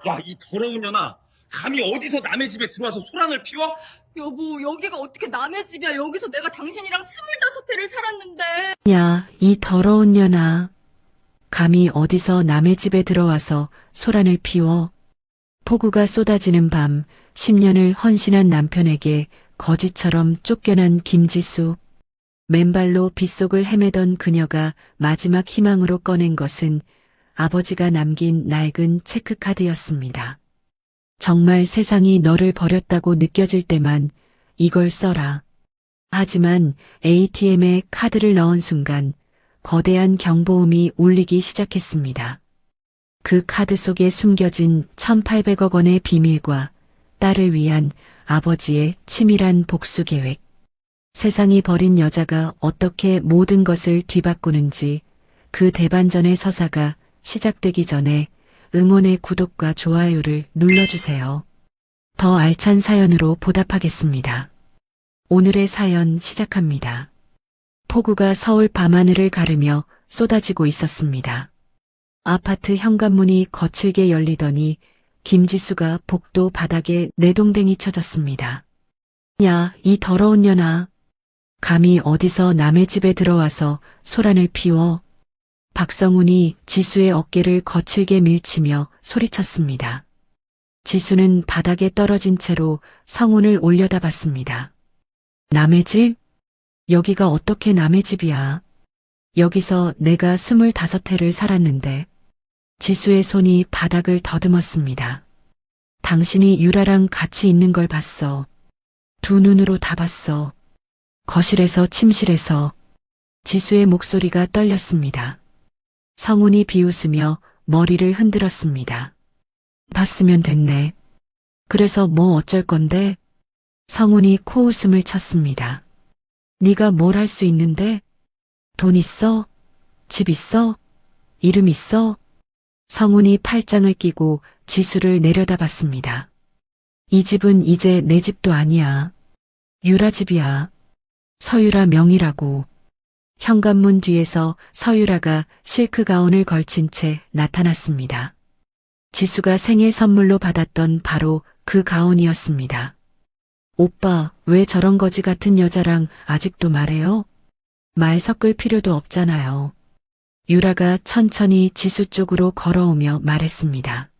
야, 이 더러운 년아. 감히 어디서 남의 집에 들어와서 소란을 피워? 여보, 여기가 어떻게 남의 집이야? 여기서 내가 당신이랑 25해를 살았는데. 야, 이 더러운 년아. 감히 어디서 남의 집에 들어와서 소란을 피워. 폭우가 쏟아지는 밤, 10년을 헌신한 남편에게 거지처럼 쫓겨난 김지수. 맨발로 빗속을 헤매던 그녀가 마지막 희망으로 꺼낸 것은 아버지가 남긴 낡은 체크카드였습니다. 정말 세상이 너를 버렸다고 느껴질 때만 이걸 써라. 하지만 ATM에 카드를 넣은 순간 거대한 경보음이 울리기 시작했습니다. 그 카드 속에 숨겨진 1,800억 원의 비밀과 딸을 위한 아버지의 치밀한 복수 계획. 세상이 버린 여자가 어떻게 모든 것을 뒤바꾸는지 그 대반전의 서사가 시작되기 전에 응원의 구독과 좋아요를 눌러주세요. 더 알찬 사연으로 보답하겠습니다. 오늘의 사연 시작합니다. 폭우가 서울 밤하늘을 가르며 쏟아지고 있었습니다. 아파트 현관문이 거칠게 열리더니 김지수가 복도 바닥에 내동댕이 쳐졌습니다. 야, 이 더러운 년아. 감히 어디서 남의 집에 들어와서 소란을 피워. 박성훈이 지수의 어깨를 거칠게 밀치며 소리쳤습니다. 지수는 바닥에 떨어진 채로 성훈을 올려다봤습니다. 남의 집? 여기가 어떻게 남의 집이야? 여기서 내가 25해를 살았는데. 지수의 손이 바닥을 더듬었습니다. 당신이 유라랑 같이 있는 걸 봤어. 두 눈으로 다 봤어. 거실에서 침실에서. 지수의 목소리가 떨렸습니다. 성훈이 비웃으며 머리를 흔들었습니다. 봤으면 됐네. 그래서 뭐 어쩔 건데? 성훈이 코웃음을 쳤습니다. 네가 뭘 할 수 있는데? 돈 있어? 집 있어? 이름 있어? 성훈이 팔짱을 끼고 지수를 내려다봤습니다. 이 집은 이제 내 집도 아니야. 유라 집이야. 서유라 명의라고. 현관문 뒤에서 서유라가 실크 가운을 걸친 채 나타났습니다. 지수가 생일 선물로 받았던 바로 그 가운이었습니다. 오빠, 왜 저런 거지 같은 여자랑 아직도 말해요? 말 섞을 필요도 없잖아요. 유라가 천천히 지수 쪽으로 걸어오며 말했습니다.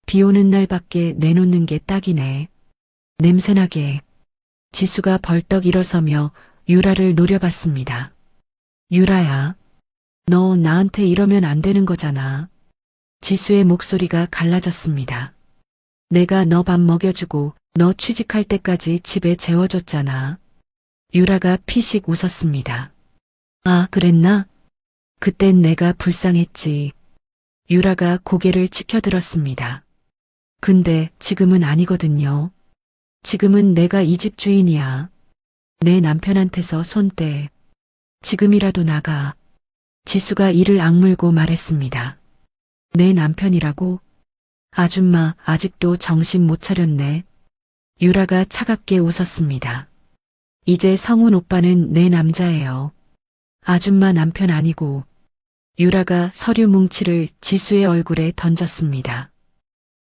비 오는 날밖에 내놓는 게 딱이네. 냄새나게. 지수가 벌떡 일어서며 유라를 노려봤습니다. 유라야, 너 나한테 이러면 안 되는 거잖아. 지수의 목소리가 갈라졌습니다. 내가 너 밥 먹여주고 너 취직할 때까지 집에 재워줬잖아. 유라가 피식 웃었습니다. 아, 그랬나? 그땐 내가 불쌍했지. 유라가 고개를 치켜들었습니다. 근데 지금은 아니거든요. 지금은 내가 이 집 주인이야. 내 남편한테서 손 떼. 지금이라도 나가. 지수가 이를 악물고 말했습니다. 내 남편이라고? 아줌마 아직도 정신 못 차렸네. 유라가 차갑게 웃었습니다. 이제 성훈 오빠는 내 남자예요. 아줌마 남편 아니고. 유라가 서류 뭉치를 지수의 얼굴에 던졌습니다.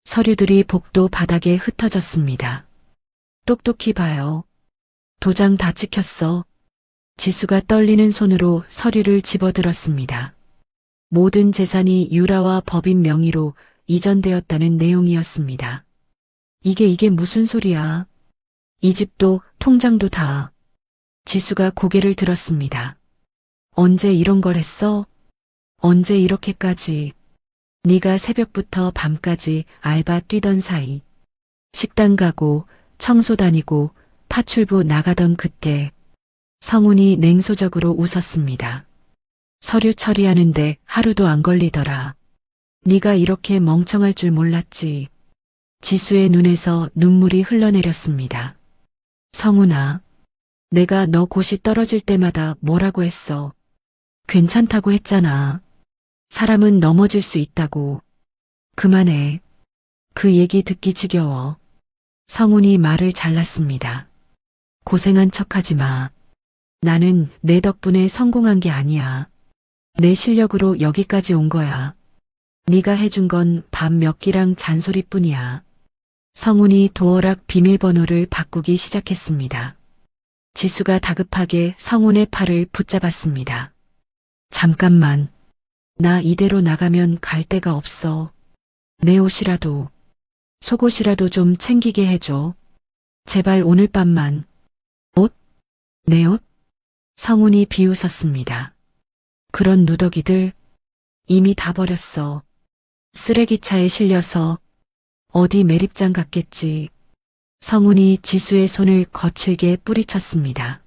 서류들이 복도 바닥에 흩어졌습니다. 똑똑히 봐요. 도장 다 찍혔어. 지수가 떨리는 손으로 서류를 집어들었습니다. 모든 재산이 유라와 법인 명의로 이전되었다는 내용이었습니다. 이게 무슨 소리야? 이 집도 통장도 다. 지수가 고개를 들었습니다. 언제 이런 걸 했어? 언제 이렇게까지. 네가 새벽부터 밤까지 알바 뛰던 사이. 식당 가고 청소 다니고 파출부 나가던 그때. 성훈이 냉소적으로 웃었습니다. 서류 처리하는데 하루도 안 걸리더라. 네가 이렇게 멍청할 줄 몰랐지. 지수의 눈에서 눈물이 흘러내렸습니다. 성훈아, 내가 너 고시 떨어질 때마다 뭐라고 했어. 괜찮다고 했잖아. 사람은 넘어질 수 있다고. 그만해. 그 얘기 듣기 지겨워. 성훈이 말을 잘랐습니다. 고생한 척하지 마. 나는 내 덕분에 성공한 게 아니야. 내 실력으로 여기까지 온 거야. 네가 해준 건 밥 몇 끼랑 잔소리뿐이야. 성훈이 도어락 비밀번호를 바꾸기 시작했습니다. 지수가 다급하게 성훈의 팔을 붙잡았습니다. 잠깐만. 나 이대로 나가면 갈 데가 없어. 내 옷이라도, 속옷이라도 좀 챙기게 해줘. 제발 오늘 밤만. 옷? 내 옷? 성훈이 비웃었습니다. 그런 누더기들 이미 다 버렸어. 쓰레기차에 실려서 어디 매립장 갔겠지. 성훈이 지수의 손을 거칠게 뿌리쳤습니다.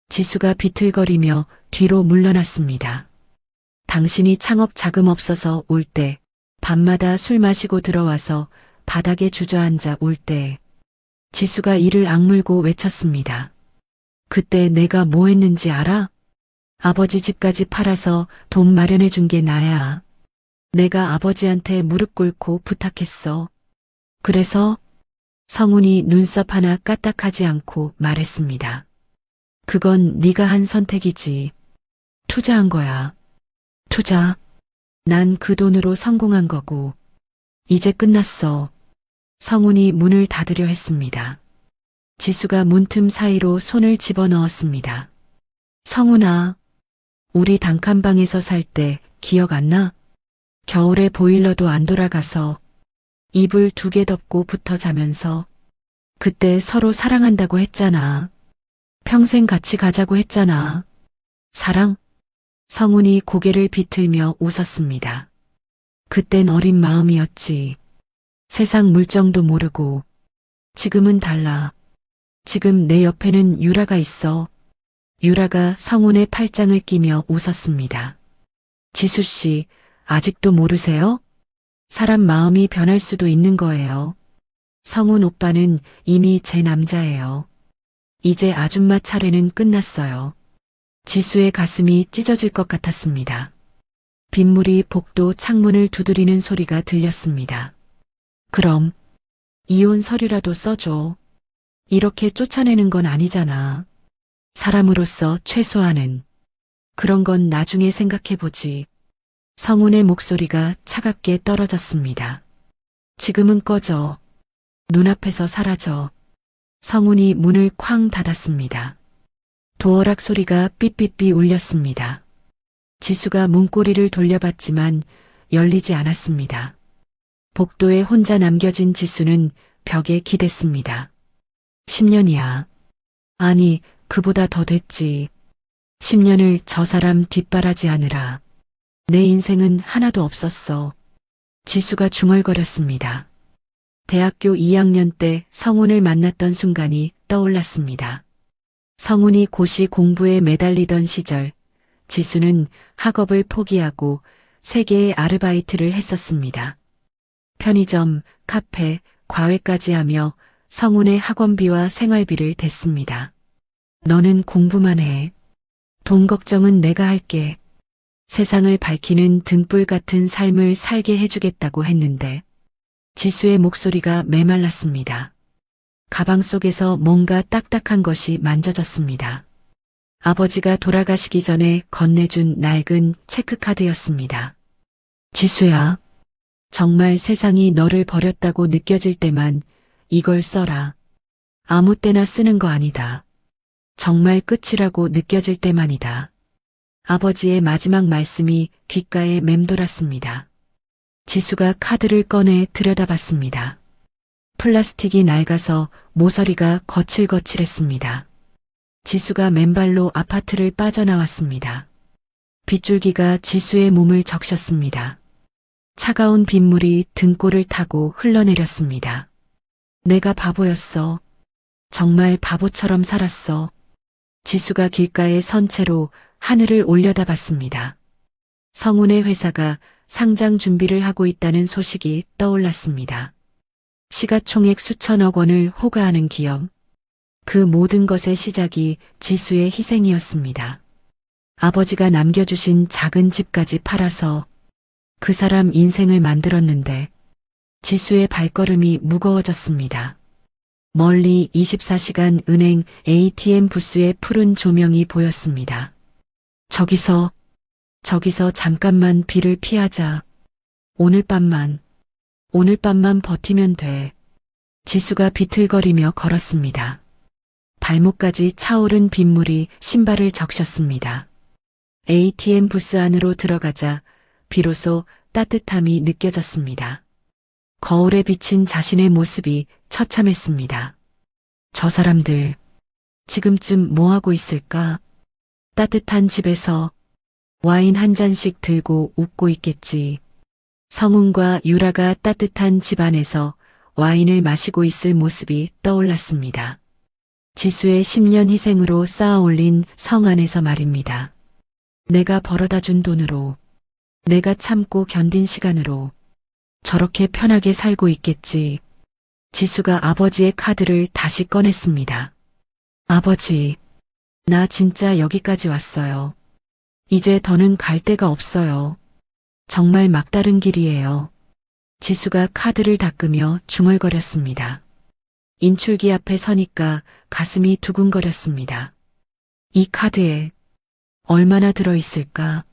지수가 비틀거리며 뒤로 물러났습니다. 당신이 창업 자금 없어서 올 때, 밤마다 술 마시고 들어와서 바닥에 주저앉아 울 때, 지수가 이를 악물고 외쳤습니다. 그때 내가 뭐 했는지 알아? 아버지 집까지 팔아서 돈 마련해 준 게 나야. 내가 아버지한테 무릎 꿇고 부탁했어. 그래서 성훈이 눈썹 하나 까딱하지 않고 말했습니다. 그건 네가 한 선택이지. 투자한 거야. 투자. 난 그 돈으로 성공한 거고. 이제 끝났어. 성훈이 문을 닫으려 했습니다. 지수가 문틈 사이로 손을 집어넣었습니다. 성훈아, 우리 단칸방에서 살 때 기억 안 나? 겨울에 보일러도 안 돌아가서 이불 2개 덮고 붙어 자면서 그때 서로 사랑한다고 했잖아. 평생 같이 가자고 했잖아. 사랑? 성훈이 고개를 비틀며 웃었습니다. 그땐 어린 마음이었지. 세상 물정도 모르고. 지금은 달라. 지금 내 옆에는 유라가 있어. 유라가 성훈의 팔짱을 끼며 웃었습니다. 지수 씨, 아직도 모르세요? 사람 마음이 변할 수도 있는 거예요. 성훈 오빠는 이미 제 남자예요. 이제 아줌마 차례는 끝났어요. 지수의 가슴이 찢어질 것 같았습니다. 빗물이 복도 창문을 두드리는 소리가 들렸습니다. 그럼 이혼 서류라도 써줘. 이렇게 쫓아내는 건 아니잖아. 사람으로서 최소한은. 그런 건 나중에 생각해보지. 성훈의 목소리가 차갑게 떨어졌습니다. 지금은 꺼져. 눈앞에서 사라져. 성훈이 문을 쾅 닫았습니다. 도어락 소리가 삐삐삐 울렸습니다. 지수가 문고리를 돌려봤지만 열리지 않았습니다. 복도에 혼자 남겨진 지수는 벽에 기댔습니다. 10년이야. 아니, 그보다 더 됐지. 10년을 저 사람 뒷바라지하느라. 내 인생은 하나도 없었어. 지수가 중얼거렸습니다. 대학교 2학년 때 성훈을 만났던 순간이 떠올랐습니다. 성훈이 고시 공부에 매달리던 시절, 지수는 학업을 포기하고 3개의 아르바이트를 했었습니다. 편의점, 카페, 과외까지 하며 성훈의 학원비와 생활비를 댔습니다. 너는 공부만 해. 돈 걱정은 내가 할게. 세상을 밝히는 등불 같은 삶을 살게 해주겠다고 했는데 지수의 목소리가 메말랐습니다. 가방 속에서 뭔가 딱딱한 것이 만져졌습니다. 아버지가 돌아가시기 전에 건네준 낡은 체크카드였습니다. 지수야, 정말 세상이 너를 버렸다고 느껴질 때만 이걸 써라. 아무 때나 쓰는 거 아니다. 정말 끝이라고 느껴질 때만이다. 아버지의 마지막 말씀이 귓가에 맴돌았습니다. 지수가 카드를 꺼내 들여다봤습니다. 플라스틱이 낡아서 모서리가 거칠거칠했습니다. 지수가 맨발로 아파트를 빠져나왔습니다. 빗줄기가 지수의 몸을 적셨습니다. 차가운 빗물이 등골을 타고 흘러내렸습니다. 내가 바보였어. 정말 바보처럼 살았어. 지수가 길가에 선 채로 하늘을 올려다봤습니다. 성훈의 회사가 상장 준비를 하고 있다는 소식이 떠올랐습니다. 시가총액 수천억 원을 호가하는 기업. 그 모든 것의 시작이 지수의 희생이었습니다. 아버지가 남겨주신 작은 집까지 팔아서 그 사람 인생을 만들었는데 지수의 발걸음이 무거워졌습니다. 멀리 24시간 은행 ATM 부스의 푸른 조명이 보였습니다. 저기서 잠깐만 비를 피하자. 오늘 밤만 버티면 돼. 지수가 비틀거리며 걸었습니다. 발목까지 차오른 빗물이 신발을 적셨습니다. ATM 부스 안으로 들어가자 비로소 따뜻함이 느껴졌습니다. 거울에 비친 자신의 모습이 처참했습니다. 저 사람들 지금쯤 뭐하고 있을까? 따뜻한 집에서 와인 한 잔씩 들고 웃고 있겠지. 성훈과 유라가 따뜻한 집 안에서 와인을 마시고 있을 모습이 떠올랐습니다. 지수의 10년 희생으로 쌓아올린 성 안에서 말입니다. 내가 벌어다 준 돈으로, 내가 참고 견딘 시간으로 저렇게 편하게 살고 있겠지. 지수가 아버지의 카드를 다시 꺼냈습니다. 아버지, 나 진짜 여기까지 왔어요. 이제 더는 갈 데가 없어요. 정말 막다른 길이에요. 지수가 카드를 닦으며 중얼거렸습니다. 인출기 앞에 서니까 가슴이 두근거렸습니다. 이 카드에 얼마나 들어있을까?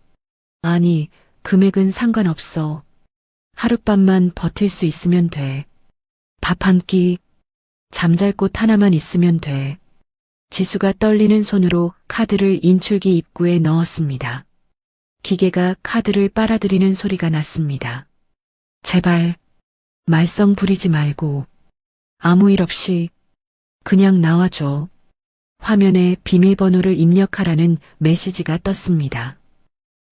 아니, 금액은 상관없어. 하룻밤만 버틸 수 있으면 돼. 밥 한 끼, 잠잘 곳 하나만 있으면 돼. 지수가 떨리는 손으로 카드를 인출기 입구에 넣었습니다. 기계가 카드를 빨아들이는 소리가 났습니다. 제발, 말썽 부리지 말고, 아무 일 없이, 그냥 나와줘. 화면에 비밀번호를 입력하라는 메시지가 떴습니다.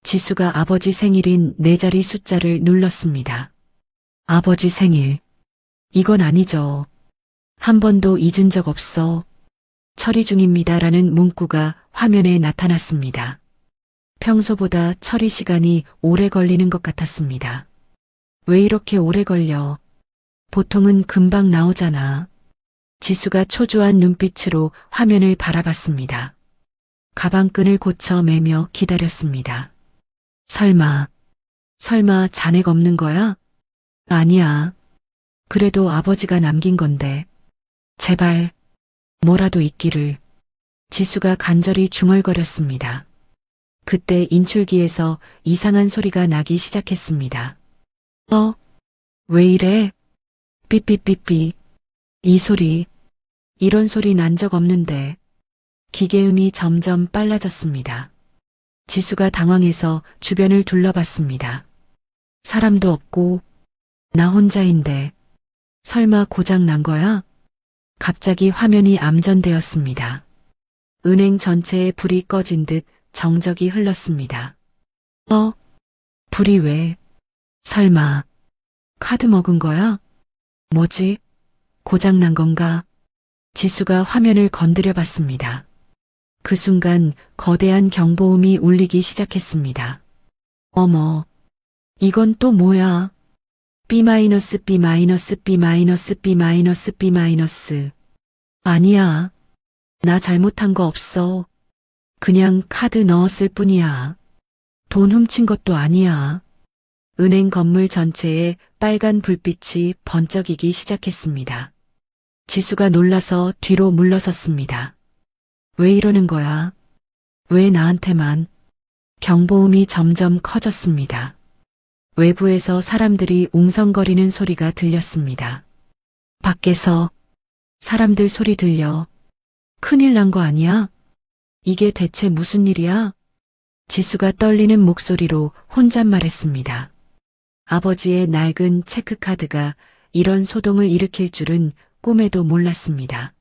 지수가 아버지 생일인 4자리 숫자를 눌렀습니다. 아버지 생일. 이건 아니죠. 한 번도 잊은 적 없어. 처리 중입니다라는 문구가 화면에 나타났습니다. 평소보다 처리 시간이 오래 걸리는 것 같았습니다. 왜 이렇게 오래 걸려? 보통은 금방 나오잖아. 지수가 초조한 눈빛으로 화면을 바라봤습니다. 가방끈을 고쳐 매며 기다렸습니다. 설마 잔액 없는 거야? 아니야. 그래도 아버지가 남긴 건데. 제발, 뭐라도 있기를. 지수가 간절히 중얼거렸습니다. 그때 인출기에서 이상한 소리가 나기 시작했습니다. 왜 이래? 삐삐삐삐. 이 소리, 이런 소리 난 적 없는데. 기계음이 점점 빨라졌습니다. 지수가 당황해서 주변을 둘러봤습니다. 사람도 없고, 나 혼자인데. 설마 고장 난 거야? 갑자기 화면이 암전되었습니다. 은행 전체에 불이 꺼진 듯 정적이 흘렀습니다. 불이 왜? 설마 카드 먹은 거야? 뭐지? 고장 난 건가? 지수가 화면을 건드려 봤습니다. 그 순간 거대한 경보음이 울리기 시작했습니다. 어머, 이건 또 뭐야? B-, B-, B-, B-. 아니야. 나 잘못한 거 없어. 그냥 카드 넣었을 뿐이야. 돈 훔친 것도 아니야. 은행 건물 전체에 빨간 불빛이 번쩍이기 시작했습니다. 지수가 놀라서 뒤로 물러섰습니다. 왜 이러는 거야? 왜 나한테만? 경보음이 점점 커졌습니다. 외부에서 사람들이 웅성거리는 소리가 들렸습니다. 밖에서 사람들 소리 들려. 큰일 난 거 아니야? 이게 대체 무슨 일이야? 지수가 떨리는 목소리로 혼잣말했습니다. 아버지의 낡은 체크카드가 이런 소동을 일으킬 줄은 꿈에도 몰랐습니다.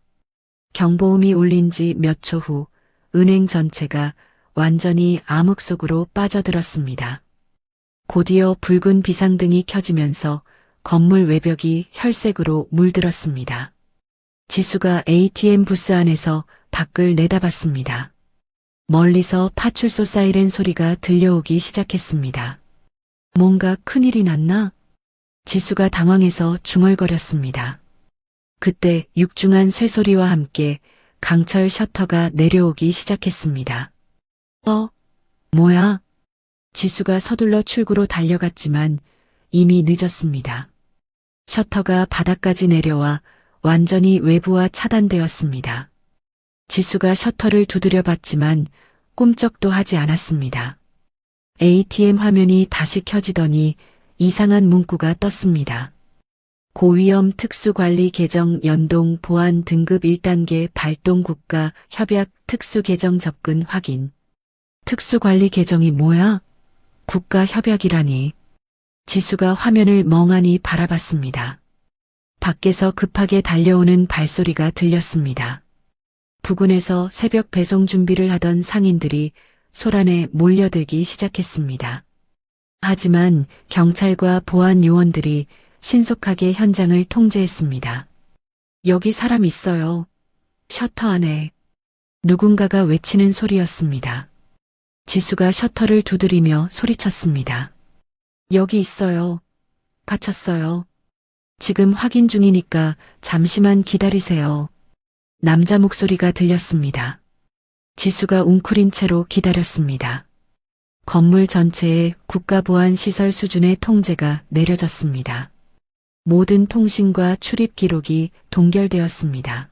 경보음이 울린 지 몇 초 후 은행 전체가 완전히 암흑 속으로 빠져들었습니다. 곧이어 붉은 비상등이 켜지면서 건물 외벽이 혈색으로 물들었습니다. 지수가 ATM 부스 안에서 밖을 내다봤습니다. 멀리서 파출소 사이렌 소리가 들려오기 시작했습니다. 뭔가 큰일이 났나? 지수가 당황해서 중얼거렸습니다. 그때 육중한 쇠소리와 함께 강철 셔터가 내려오기 시작했습니다. 뭐야? 지수가 서둘러 출구로 달려갔지만 이미 늦었습니다. 셔터가 바닥까지 내려와 완전히 외부와 차단되었습니다. 지수가 셔터를 두드려 봤지만 꿈쩍도 하지 않았습니다. ATM 화면이 다시 켜지더니 이상한 문구가 떴습니다. 고위험 특수관리 계정 연동 보안 등급 1단계 발동 국가 협약 특수 계정 접근 확인. 특수관리 계정이 뭐야? 국가 협약이라니. 지수가 화면을 멍하니 바라봤습니다. 밖에서 급하게 달려오는 발소리가 들렸습니다. 부근에서 새벽 배송 준비를 하던 상인들이 소란에 몰려들기 시작했습니다. 하지만 경찰과 보안 요원들이 신속하게 현장을 통제했습니다. 여기 사람 있어요. 셔터 안에. 누군가가 외치는 소리였습니다. 지수가 셔터를 두드리며 소리쳤습니다. 여기 있어요. 갇혔어요. 지금 확인 중이니까 잠시만 기다리세요. 남자 목소리가 들렸습니다. 지수가 웅크린 채로 기다렸습니다. 건물 전체에 국가보안시설 수준의 통제가 내려졌습니다. 모든 통신과 출입 기록이 동결되었습니다.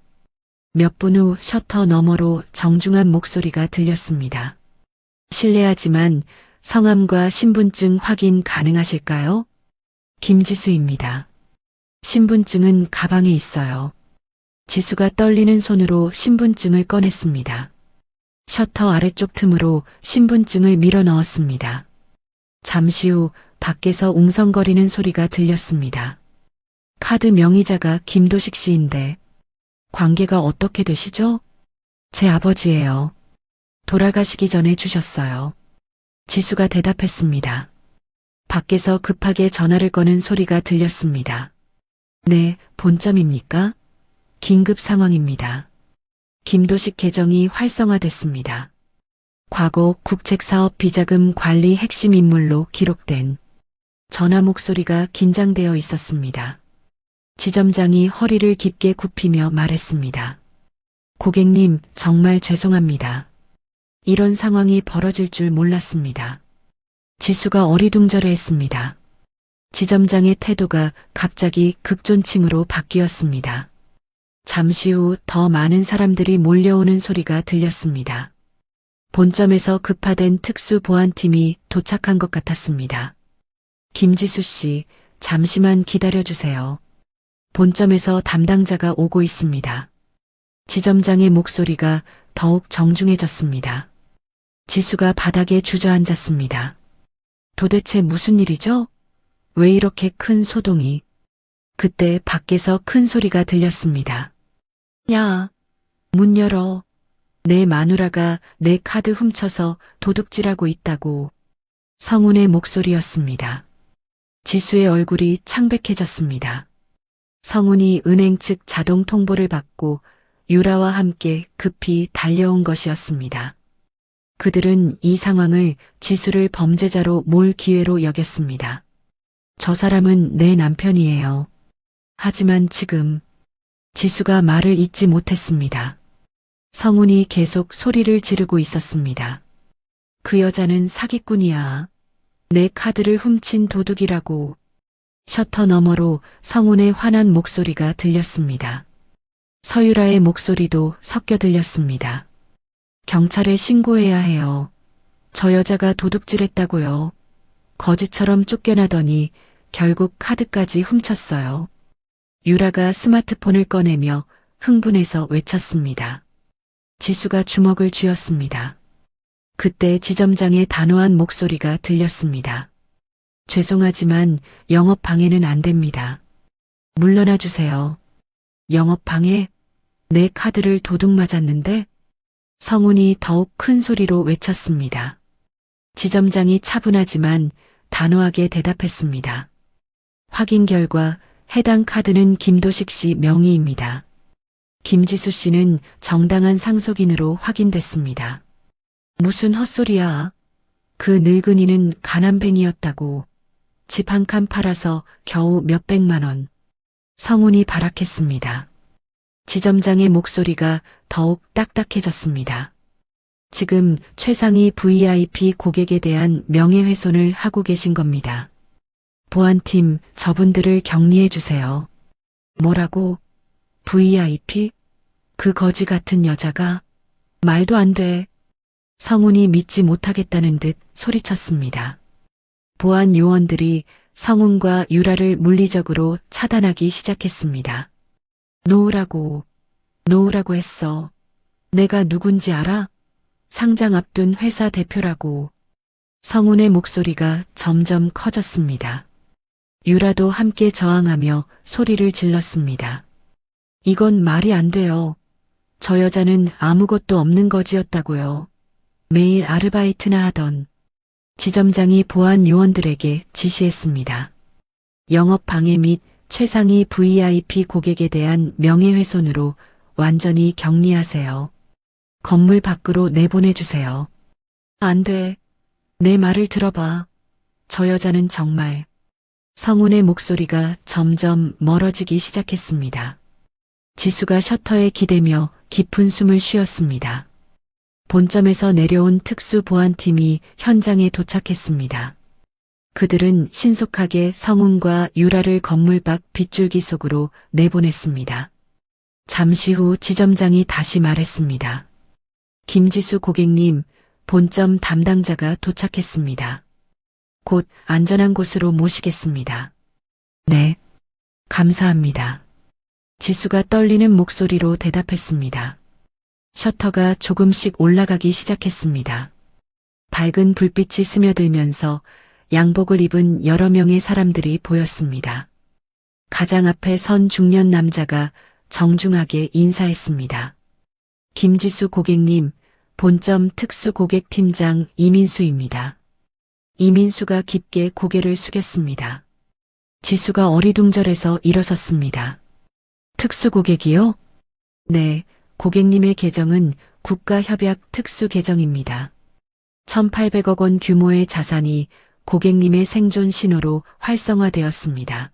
몇 분 후 셔터 너머로 정중한 목소리가 들렸습니다. 실례하지만 성함과 신분증 확인 가능하실까요? 김지수입니다. 신분증은 가방에 있어요. 지수가 떨리는 손으로 신분증을 꺼냈습니다. 셔터 아래쪽 틈으로 신분증을 밀어 넣었습니다. 잠시 후 밖에서 웅성거리는 소리가 들렸습니다. 카드 명의자가 김도식 씨인데 관계가 어떻게 되시죠? 제 아버지예요. 돌아가시기 전에 주셨어요. 지수가 대답했습니다. 밖에서 급하게 전화를 거는 소리가 들렸습니다. 네, 본점입니까? 긴급 상황입니다. 김도식 계정이 활성화됐습니다. 과거 국책사업 비자금 관리 핵심 인물로 기록된 전화 목소리가 긴장되어 있었습니다. 지점장이 허리를 깊게 굽히며 말했습니다. 고객님, 정말 죄송합니다. 이런 상황이 벌어질 줄 몰랐습니다. 지수가 어리둥절해했습니다. 지점장의 태도가 갑자기 극존칭으로 바뀌었습니다. 잠시 후 더 많은 사람들이 몰려오는 소리가 들렸습니다. 본점에서 급파된 특수보안팀이 도착한 것 같았습니다. 김지수 씨, 잠시만 기다려주세요. 본점에서 담당자가 오고 있습니다. 지점장의 목소리가 더욱 정중해졌습니다. 지수가 바닥에 주저앉았습니다. 도대체 무슨 일이죠? 왜 이렇게 큰 소동이? 그때 밖에서 큰 소리가 들렸습니다. 야, 문 열어. 내 마누라가 내 카드 훔쳐서 도둑질하고 있다고. 성운의 목소리였습니다. 지수의 얼굴이 창백해졌습니다. 성운이 은행 측 자동 통보를 받고 유라와 함께 급히 달려온 것이었습니다. 그들은 이 상황을 지수를 범죄자로 몰 기회로 여겼습니다. 저 사람은 내 남편이에요. 하지만 지금 지수가 말을 잇지 못했습니다. 성운이 계속 소리를 지르고 있었습니다. 그 여자는 사기꾼이야. 내 카드를 훔친 도둑이라고. 셔터 너머로 성운의 화난 목소리가 들렸습니다. 서유라의 목소리도 섞여 들렸습니다. 경찰에 신고해야 해요. 저 여자가 도둑질했다고요. 거지처럼 쫓겨나더니 결국 카드까지 훔쳤어요. 유라가 스마트폰을 꺼내며 흥분해서 외쳤습니다. 지수가 주먹을 쥐었습니다. 그때 지점장의 단호한 목소리가 들렸습니다. 죄송하지만 영업 방해는 안 됩니다. 물러나 주세요. 영업 방해? 내 카드를 도둑 맞았는데? 성운이 더욱 큰 소리로 외쳤습니다. 지점장이 차분하지만 단호하게 대답했습니다. 확인 결과 해당 카드는 김도식 씨 명의입니다. 김지수 씨는 정당한 상속인으로 확인됐습니다. 무슨 헛소리야. 그 늙은이는 가난뱅이였다고. 집 한 칸 팔아서 겨우 몇백만 원. 성운이 발악했습니다. 지점장의 목소리가 더욱 딱딱해졌습니다. 지금 최상위 VIP 고객에 대한 명예훼손을 하고 계신 겁니다. 보안팀, 저분들을 격리해 주세요. 뭐라고? VIP? 그 거지 같은 여자가? 말도 안 돼. 성운이 믿지 못하겠다는 듯 소리쳤습니다. 보안 요원들이 성훈과 유라를 물리적으로 차단하기 시작했습니다. 놓으라고 했어. 내가 누군지 알아? 상장 앞둔 회사 대표라고. 성훈의 목소리가 점점 커졌습니다. 유라도 함께 저항하며 소리를 질렀습니다. 이건 말이 안 돼요. 저 여자는 아무것도 없는 거지였다고요. 매일 아르바이트나 하던. 지점장이 보안 요원들에게 지시했습니다. 영업 방해 및 최상위 VIP 고객에 대한 명예훼손으로 완전히 격리하세요. 건물 밖으로 내보내주세요. 안 돼. 내 말을 들어봐. 저 여자는 정말. 성훈의 목소리가 점점 멀어지기 시작했습니다. 지수가 셔터에 기대며 깊은 숨을 쉬었습니다. 본점에서 내려온 특수보안팀이 현장에 도착했습니다. 그들은 신속하게 성훈과 유라를 건물 밖 빗줄기 속으로 내보냈습니다. 잠시 후 지점장이 다시 말했습니다. 김지수 고객님, 본점 담당자가 도착했습니다. 곧 안전한 곳으로 모시겠습니다. 네, 감사합니다. 지수가 떨리는 목소리로 대답했습니다. 셔터가 조금씩 올라가기 시작했습니다. 밝은 불빛이 스며들면서 양복을 입은 여러 명의 사람들이 보였습니다. 가장 앞에 선 중년 남자가 정중하게 인사했습니다. 김지수 고객님, 본점 특수고객팀장 이민수입니다. 이민수가 깊게 고개를 숙였습니다. 지수가 어리둥절해서 일어섰습니다. 특수고객이요? 네, 고객님의 계정은 국가협약 특수계정입니다. 1,800억 원 규모의 자산이 고객님의 생존 신호로 활성화되었습니다.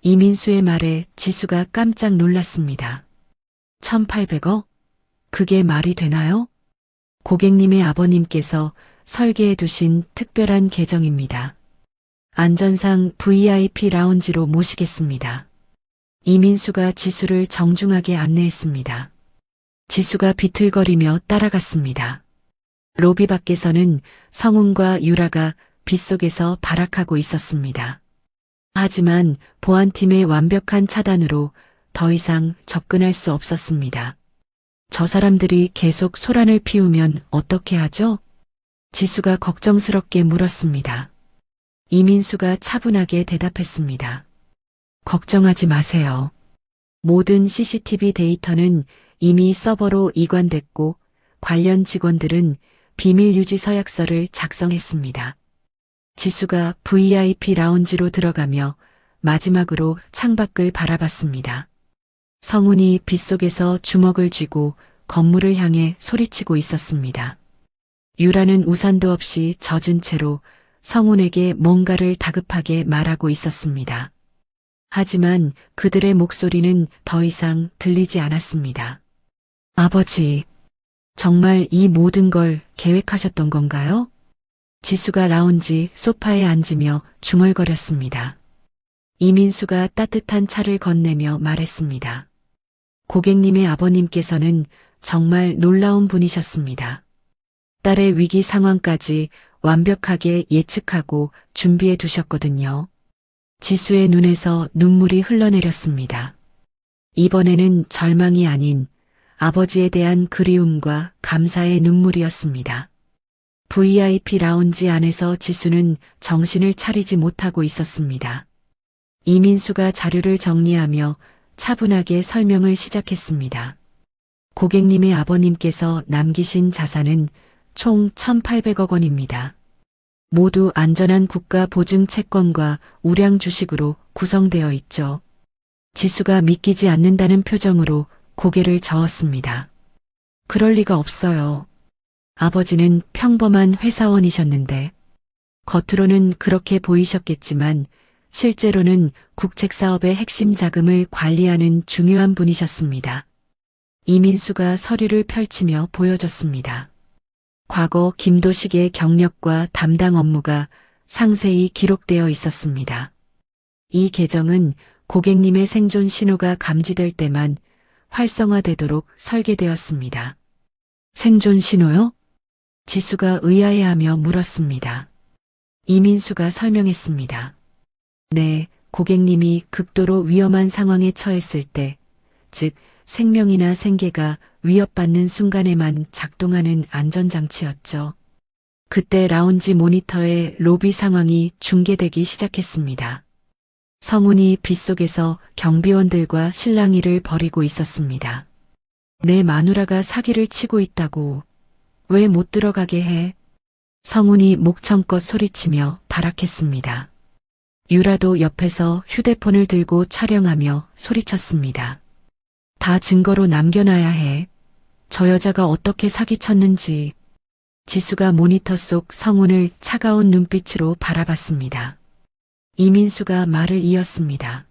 이민수의 말에 지수가 깜짝 놀랐습니다. 1,800억? 그게 말이 되나요? 고객님의 아버님께서 설계해 두신 특별한 계정입니다. 안전상 VIP 라운지로 모시겠습니다. 이민수가 지수를 정중하게 안내했습니다. 지수가 비틀거리며 따라갔습니다. 로비 밖에서는 성훈과 유라가 빗속에서 발악하고 있었습니다. 하지만 보안팀의 완벽한 차단으로 더 이상 접근할 수 없었습니다. 저 사람들이 계속 소란을 피우면 어떻게 하죠? 지수가 걱정스럽게 물었습니다. 이민수가 차분하게 대답했습니다. 걱정하지 마세요. 모든 CCTV 데이터는 이미 서버로 이관됐고 관련 직원들은 비밀 유지 서약서를 작성했습니다. 지수가 VIP 라운지로 들어가며 마지막으로 창밖을 바라봤습니다. 성훈이 빗속에서 주먹을 쥐고 건물을 향해 소리치고 있었습니다. 유라는 우산도 없이 젖은 채로 성훈에게 뭔가를 다급하게 말하고 있었습니다. 하지만 그들의 목소리는 더 이상 들리지 않았습니다. 아버지, 정말 이 모든 걸 계획하셨던 건가요? 지수가 라운지 소파에 앉으며 중얼거렸습니다. 이민수가 따뜻한 차를 건네며 말했습니다. 고객님의 아버님께서는 정말 놀라운 분이셨습니다. 딸의 위기 상황까지 완벽하게 예측하고 준비해 두셨거든요. 지수의 눈에서 눈물이 흘러내렸습니다. 이번에는 절망이 아닌 아버지에 대한 그리움과 감사의 눈물이었습니다. VIP 라운지 안에서 지수는 정신을 차리지 못하고 있었습니다. 이민수가 자료를 정리하며 차분하게 설명을 시작했습니다. 고객님의 아버님께서 남기신 자산은 총 1,800억 원입니다. 모두 안전한 국가 보증 채권과 우량 주식으로 구성되어 있죠. 지수가 믿기지 않는다는 표정으로 고개를 저었습니다. 그럴 리가 없어요. 아버지는 평범한 회사원이셨는데 겉으로는 그렇게 보이셨겠지만 실제로는 국책사업의 핵심 자금을 관리하는 중요한 분이셨습니다. 이민수가 서류를 펼치며 보여줬습니다. 과거 김도식의 경력과 담당 업무가 상세히 기록되어 있었습니다. 이 계정은 고객님의 생존 신호가 감지될 때만 활성화되도록 설계되었습니다. 생존 신호요? 지수가 의아해하며 물었습니다. 이민수가 설명했습니다. 네, 고객님이 극도로 위험한 상황에 처했을 때, 즉, 생명이나 생계가 위협받는 순간에만 작동하는 안전장치였죠. 그때 라운지 모니터의 로비 상황이 중계되기 시작했습니다. 성훈이 빗속에서 경비원들과 실랑이를 벌이고 있었습니다. 내 마누라가 사기를 치고 있다고. 왜 못 들어가게 해? 성훈이 목청껏 소리치며 발악했습니다. 유라도 옆에서 휴대폰을 들고 촬영하며 소리쳤습니다. 다 증거로 남겨놔야 해. 저 여자가 어떻게 사기쳤는지. 지수가 모니터 속 성훈을 차가운 눈빛으로 바라봤습니다. 이민수가 말을 이었습니다.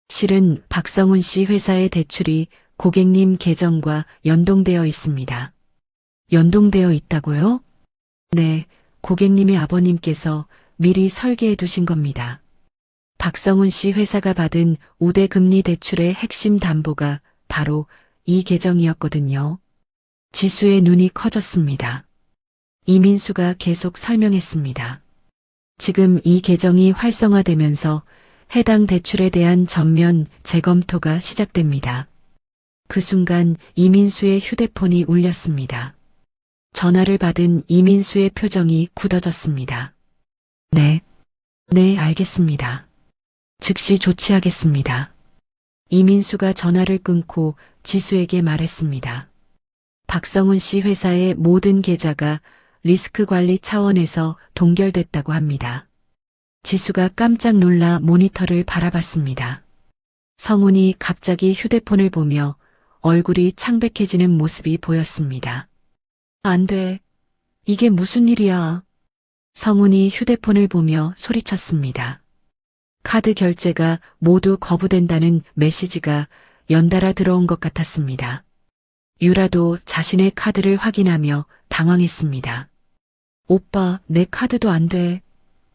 실은 박성훈 씨 회사의 대출이 고객님 계정과 연동되어 있습니다. 연동되어 있다고요? 네, 고객님의 아버님께서 미리 설계해 두신 겁니다. 박성훈 씨 회사가 받은 우대금리 대출의 핵심 담보가 바로 이 계정이었거든요. 지수의 눈이 커졌습니다. 이민수가 계속 설명했습니다. 지금 이 계정이 활성화되면서 해당 대출에 대한 전면 재검토가 시작됩니다. 그 순간 이민수의 휴대폰이 울렸습니다. 전화를 받은 이민수의 표정이 굳어졌습니다. 네, 알겠습니다. 즉시 조치하겠습니다. 이민수가 전화를 끊고 지수에게 말했습니다. 박성훈 씨 회사의 모든 계좌가 리스크 관리 차원에서 동결됐다고 합니다. 지수가 깜짝 놀라 모니터를 바라봤습니다. 성훈이 갑자기 휴대폰을 보며 얼굴이 창백해지는 모습이 보였습니다. 안 돼. 이게 무슨 일이야? 성훈이 휴대폰을 보며 소리쳤습니다. 카드 결제가 모두 거부된다는 메시지가 연달아 들어온 것 같았습니다. 유라도 자신의 카드를 확인하며 당황했습니다. 오빠, 내 카드도 안 돼.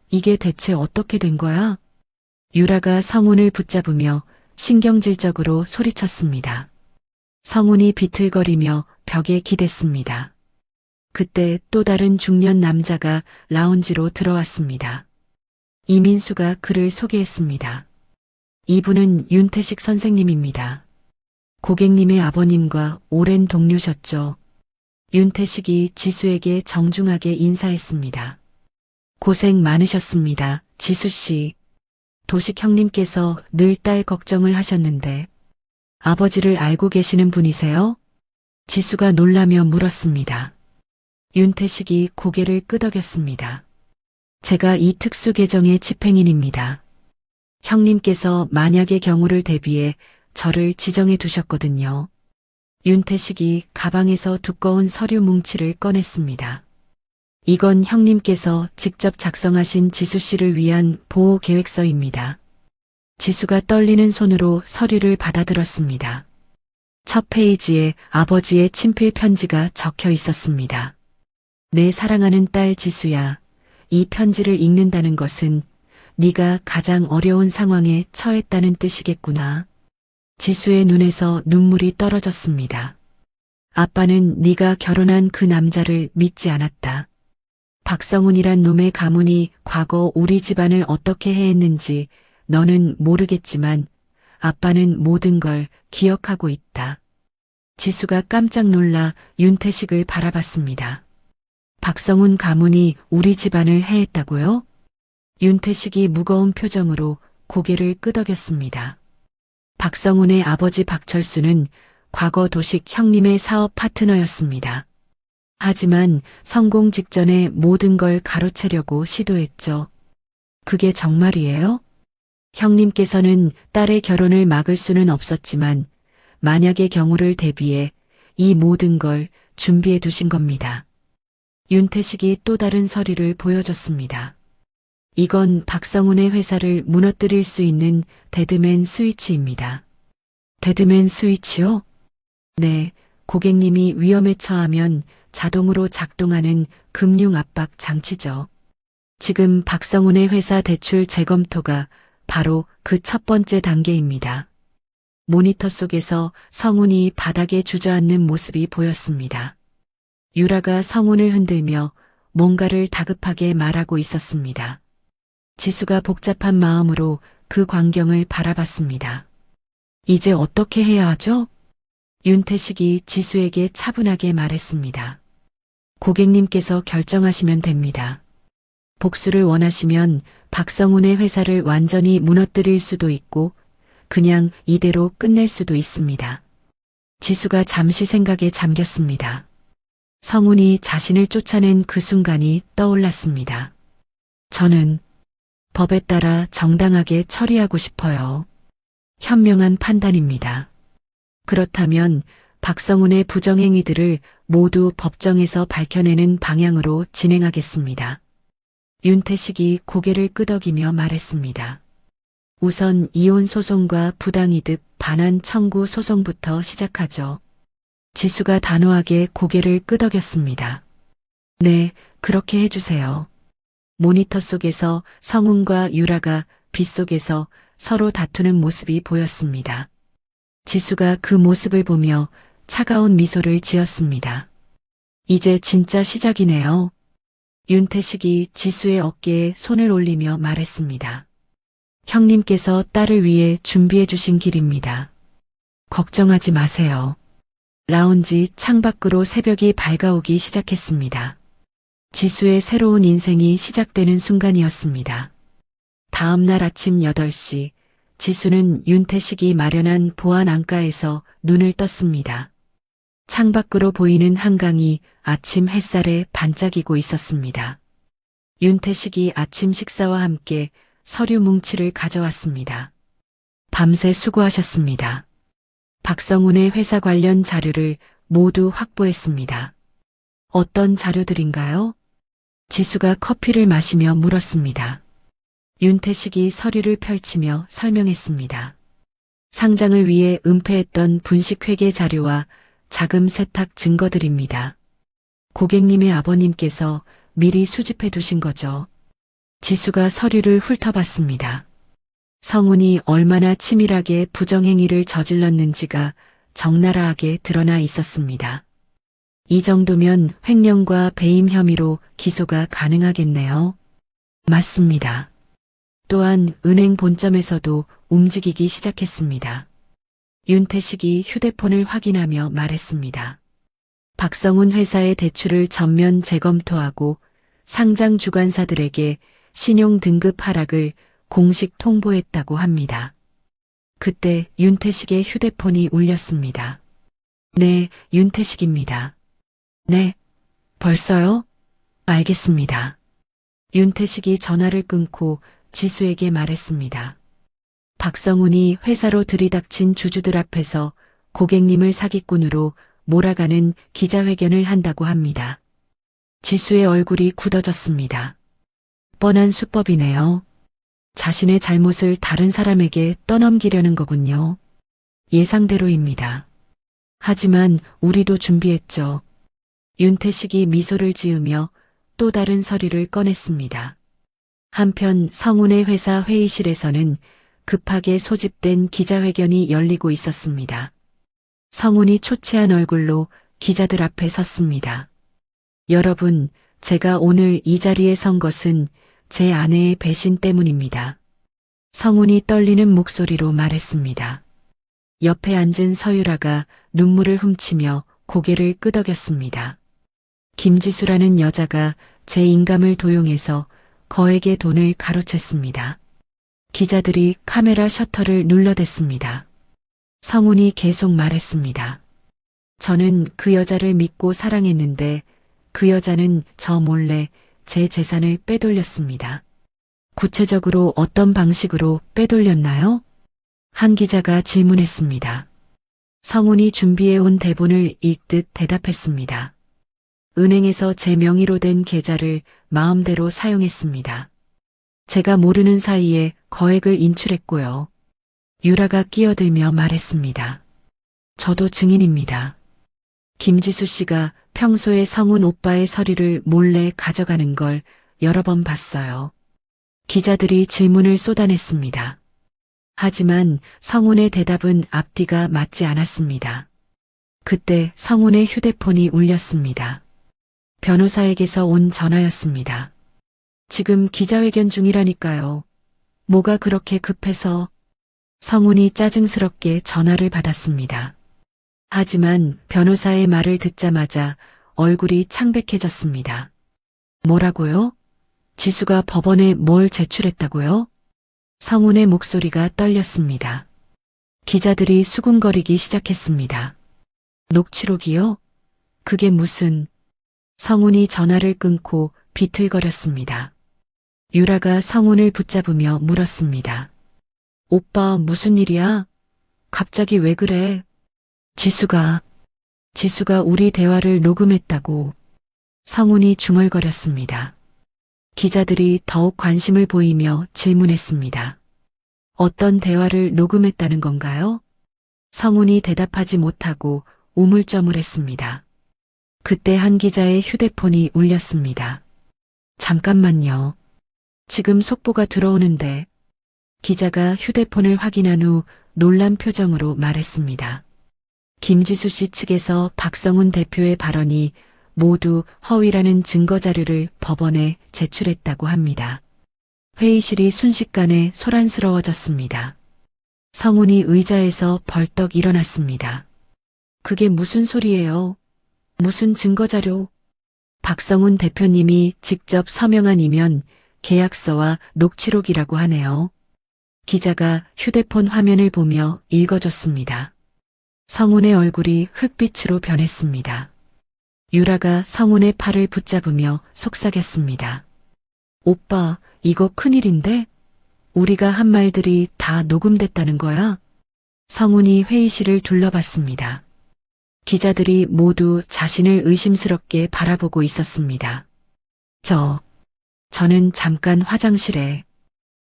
이게 대체 어떻게 된 거야? 유라가 성훈을 붙잡으며 신경질적으로 소리쳤습니다. 성훈이 비틀거리며 벽에 기댔습니다. 그때 또 다른 중년 남자가 라운지로 들어왔습니다. 이민수가 그를 소개했습니다. 이분은 윤태식 선생님입니다. 고객님의 아버님과 오랜 동료셨죠. 윤태식이 지수에게 정중하게 인사했습니다. 고생 많으셨습니다, 지수씨. 도식 형님께서 늘 딸 걱정을 하셨는데 아버지를 알고 계시는 분이세요? 지수가 놀라며 물었습니다. 윤태식이 고개를 끄덕였습니다. 제가 이 특수 계정의 집행인입니다. 형님께서 만약의 경우를 대비해 저를 지정해 두셨거든요. 윤태식이 가방에서 두꺼운 서류 뭉치를 꺼냈습니다. 이건 형님께서 직접 작성하신 지수 씨를 위한 보호 계획서입니다. 지수가 떨리는 손으로 서류를 받아들었습니다. 첫 페이지에 아버지의 친필 편지가 적혀 있었습니다. 내 사랑하는 딸 지수야, 이 편지를 읽는다는 것은 네가 가장 어려운 상황에 처했다는 뜻이겠구나. 지수의 눈에서 눈물이 떨어졌습니다. 아빠는 네가 결혼한 그 남자를 믿지 않았다. 박성훈이란 놈의 가문이 과거 우리 집안을 어떻게 해했는지 너는 모르겠지만 아빠는 모든 걸 기억하고 있다. 지수가 깜짝 놀라 윤태식을 바라봤습니다. 박성훈 가문이 우리 집안을 해했다고요? 윤태식이 무거운 표정으로 고개를 끄덕였습니다. 박성훈의 아버지 박철수는 과거 도식 형님의 사업 파트너였습니다. 하지만 성공 직전에 모든 걸 가로채려고 시도했죠. 그게 정말이에요? 형님께서는 딸의 결혼을 막을 수는 없었지만 만약의 경우를 대비해 이 모든 걸 준비해 두신 겁니다. 윤태식이 또 다른 서류를 보여줬습니다. 이건 박성훈의 회사를 무너뜨릴 수 있는 데드맨 스위치입니다. 데드맨 스위치요? 네, 고객님이 위험에 처하면 자동으로 작동하는 금융 압박 장치죠. 지금 박성훈의 회사 대출 재검토가 바로 그 첫 번째 단계입니다. 모니터 속에서 성훈이 바닥에 주저앉는 모습이 보였습니다. 유라가 성훈을 흔들며 뭔가를 다급하게 말하고 있었습니다. 지수가 복잡한 마음으로 그 광경을 바라봤습니다. 이제 어떻게 해야 하죠? 윤태식이 지수에게 차분하게 말했습니다. 고객님께서 결정하시면 됩니다. 복수를 원하시면 박성훈의 회사를 완전히 무너뜨릴 수도 있고 그냥 이대로 끝낼 수도 있습니다. 지수가 잠시 생각에 잠겼습니다. 성훈이 자신을 쫓아낸 그 순간이 떠올랐습니다. 저는 법에 따라 정당하게 처리하고 싶어요. 현명한 판단입니다. 그렇다면 박성훈의 부정행위들을 모두 법정에서 밝혀내는 방향으로 진행하겠습니다. 윤태식이 고개를 끄덕이며 말했습니다. 우선 이혼 소송과 부당이득 반환 청구 소송부터 시작하죠. 지수가 단호하게 고개를 끄덕였습니다. 네, 그렇게 해주세요. 모니터 속에서 성훈과 유라가 빗속에서 서로 다투는 모습이 보였습니다. 지수가 그 모습을 보며 차가운 미소를 지었습니다. 이제 진짜 시작이네요. 윤태식이 지수의 어깨에 손을 올리며 말했습니다. 형님께서 딸을 위해 준비해 주신 길입니다. 걱정하지 마세요. 라운지 창밖으로 새벽이 밝아오기 시작했습니다. 지수의 새로운 인생이 시작되는 순간이었습니다. 다음 날 아침 8시, 지수는 윤태식이 마련한 보안 안가에서 눈을 떴습니다. 창밖으로 보이는 한강이 아침 햇살에 반짝이고 있었습니다. 윤태식이 아침 식사와 함께 서류 뭉치를 가져왔습니다. 밤새 수고하셨습니다. 박성훈의 회사 관련 자료를 모두 확보했습니다. 어떤 자료들인가요? 지수가 커피를 마시며 물었습니다. 윤태식이 서류를 펼치며 설명했습니다. 상장을 위해 은폐했던 분식회계 자료와 자금 세탁 증거들입니다. 고객님의 아버님께서 미리 수집해 두신 거죠. 지수가 서류를 훑어봤습니다. 성훈이 얼마나 치밀하게 부정행위를 저질렀는지가 적나라하게 드러나 있었습니다. 이 정도면 횡령과 배임 혐의로 기소가 가능하겠네요. 맞습니다. 또한 은행 본점에서도 움직이기 시작했습니다. 윤태식이 휴대폰을 확인하며 말했습니다. 박성훈 회사의 대출을 전면 재검토하고 상장 주관사들에게 신용 등급 하락을 공식 통보했다고 합니다. 그때 윤태식의 휴대폰이 울렸습니다. 네, 윤태식입니다. 네, 벌써요? 알겠습니다. 윤태식이 전화를 끊고 지수에게 말했습니다. 박성훈이 회사로 들이닥친 주주들 앞에서 고객님을 사기꾼으로 몰아가는 기자회견을 한다고 합니다. 지수의 얼굴이 굳어졌습니다. 뻔한 수법이네요. 자신의 잘못을 다른 사람에게 떠넘기려는 거군요. 예상대로입니다. 하지만 우리도 준비했죠. 윤태식이 미소를 지으며 또 다른 서류를 꺼냈습니다. 한편 성훈의 회사 회의실에서는 급하게 소집된 기자회견이 열리고 있었습니다. 성훈이 초췌한 얼굴로 기자들 앞에 섰습니다. 여러분, 제가 오늘 이 자리에 선 것은 제 아내의 배신 때문입니다. 성훈이 떨리는 목소리로 말했습니다. 옆에 앉은 서유라가 눈물을 훔치며 고개를 끄덕였습니다. 김지수라는 여자가 제 인감을 도용해서 거액의 돈을 가로챘습니다. 기자들이 카메라 셔터를 눌러댔습니다. 성훈이 계속 말했습니다. 저는 그 여자를 믿고 사랑했는데 그 여자는 저 몰래 제 재산을 빼돌렸습니다. 구체적으로 어떤 방식으로 빼돌렸나요? 한 기자가 질문했습니다. 성훈이 준비해온 대본을 읽듯 대답했습니다. 은행에서 제 명의로 된 계좌를 마음대로 사용했습니다. 제가 모르는 사이에 거액을 인출했고요. 유라가 끼어들며 말했습니다. 저도 증인입니다. 김지수 씨가 평소에 성훈 오빠의 서류를 몰래 가져가는 걸 여러 번 봤어요. 기자들이 질문을 쏟아냈습니다. 하지만 성훈의 대답은 앞뒤가 맞지 않았습니다. 그때 성훈의 휴대폰이 울렸습니다. 변호사에게서 온 전화였습니다. 지금 기자회견 중이라니까요. 뭐가 그렇게 급해서? 성훈이 짜증스럽게 전화를 받았습니다. 하지만 변호사의 말을 듣자마자 얼굴이 창백해졌습니다. 뭐라고요? 지수가 법원에 뭘 제출했다고요? 성훈의 목소리가 떨렸습니다. 기자들이 수군거리기 시작했습니다. 녹취록이요? 그게 무슨... 성훈이 전화를 끊고 비틀거렸습니다. 유라가 성훈을 붙잡으며 물었습니다. 오빠 무슨 일이야? 갑자기 왜 그래? 지수가 우리 대화를 녹음했다고. 성훈이 중얼거렸습니다. 기자들이 더욱 관심을 보이며 질문했습니다. 어떤 대화를 녹음했다는 건가요? 성훈이 대답하지 못하고 우물쭈물했습니다. 그때 한 기자의 휴대폰이 울렸습니다. 잠깐만요. 지금 속보가 들어오는데. 기자가 휴대폰을 확인한 후 놀란 표정으로 말했습니다. 김지수 씨 측에서 박성훈 대표의 발언이 모두 허위라는 증거자료를 법원에 제출했다고 합니다. 회의실이 순식간에 소란스러워졌습니다. 성훈이 의자에서 벌떡 일어났습니다. 그게 무슨 소리예요? 무슨 증거자료? 박성훈 대표님이 직접 서명한 이면 계약서와 녹취록이라고 하네요. 기자가 휴대폰 화면을 보며 읽어줬습니다. 성훈의 얼굴이 흙빛으로 변했습니다. 유라가 성훈의 팔을 붙잡으며 속삭였습니다. 오빠, 이거 큰일인데? 우리가 한 말들이 다 녹음됐다는 거야? 성훈이 회의실을 둘러봤습니다. 기자들이 모두 자신을 의심스럽게 바라보고 있었습니다. 저는 잠깐 화장실에.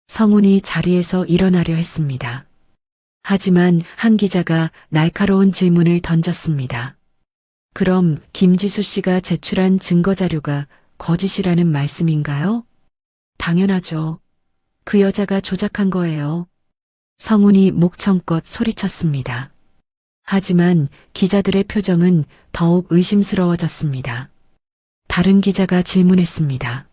성훈이 자리에서 일어나려 했습니다. 하지만 한 기자가 날카로운 질문을 던졌습니다. 그럼 김지수 씨가 제출한 증거자료가 거짓이라는 말씀인가요? 당연하죠. 그 여자가 조작한 거예요. 성훈이 목청껏 소리쳤습니다. 하지만 기자들의 표정은 더욱 의심스러워졌습니다. 다른 기자가 질문했습니다.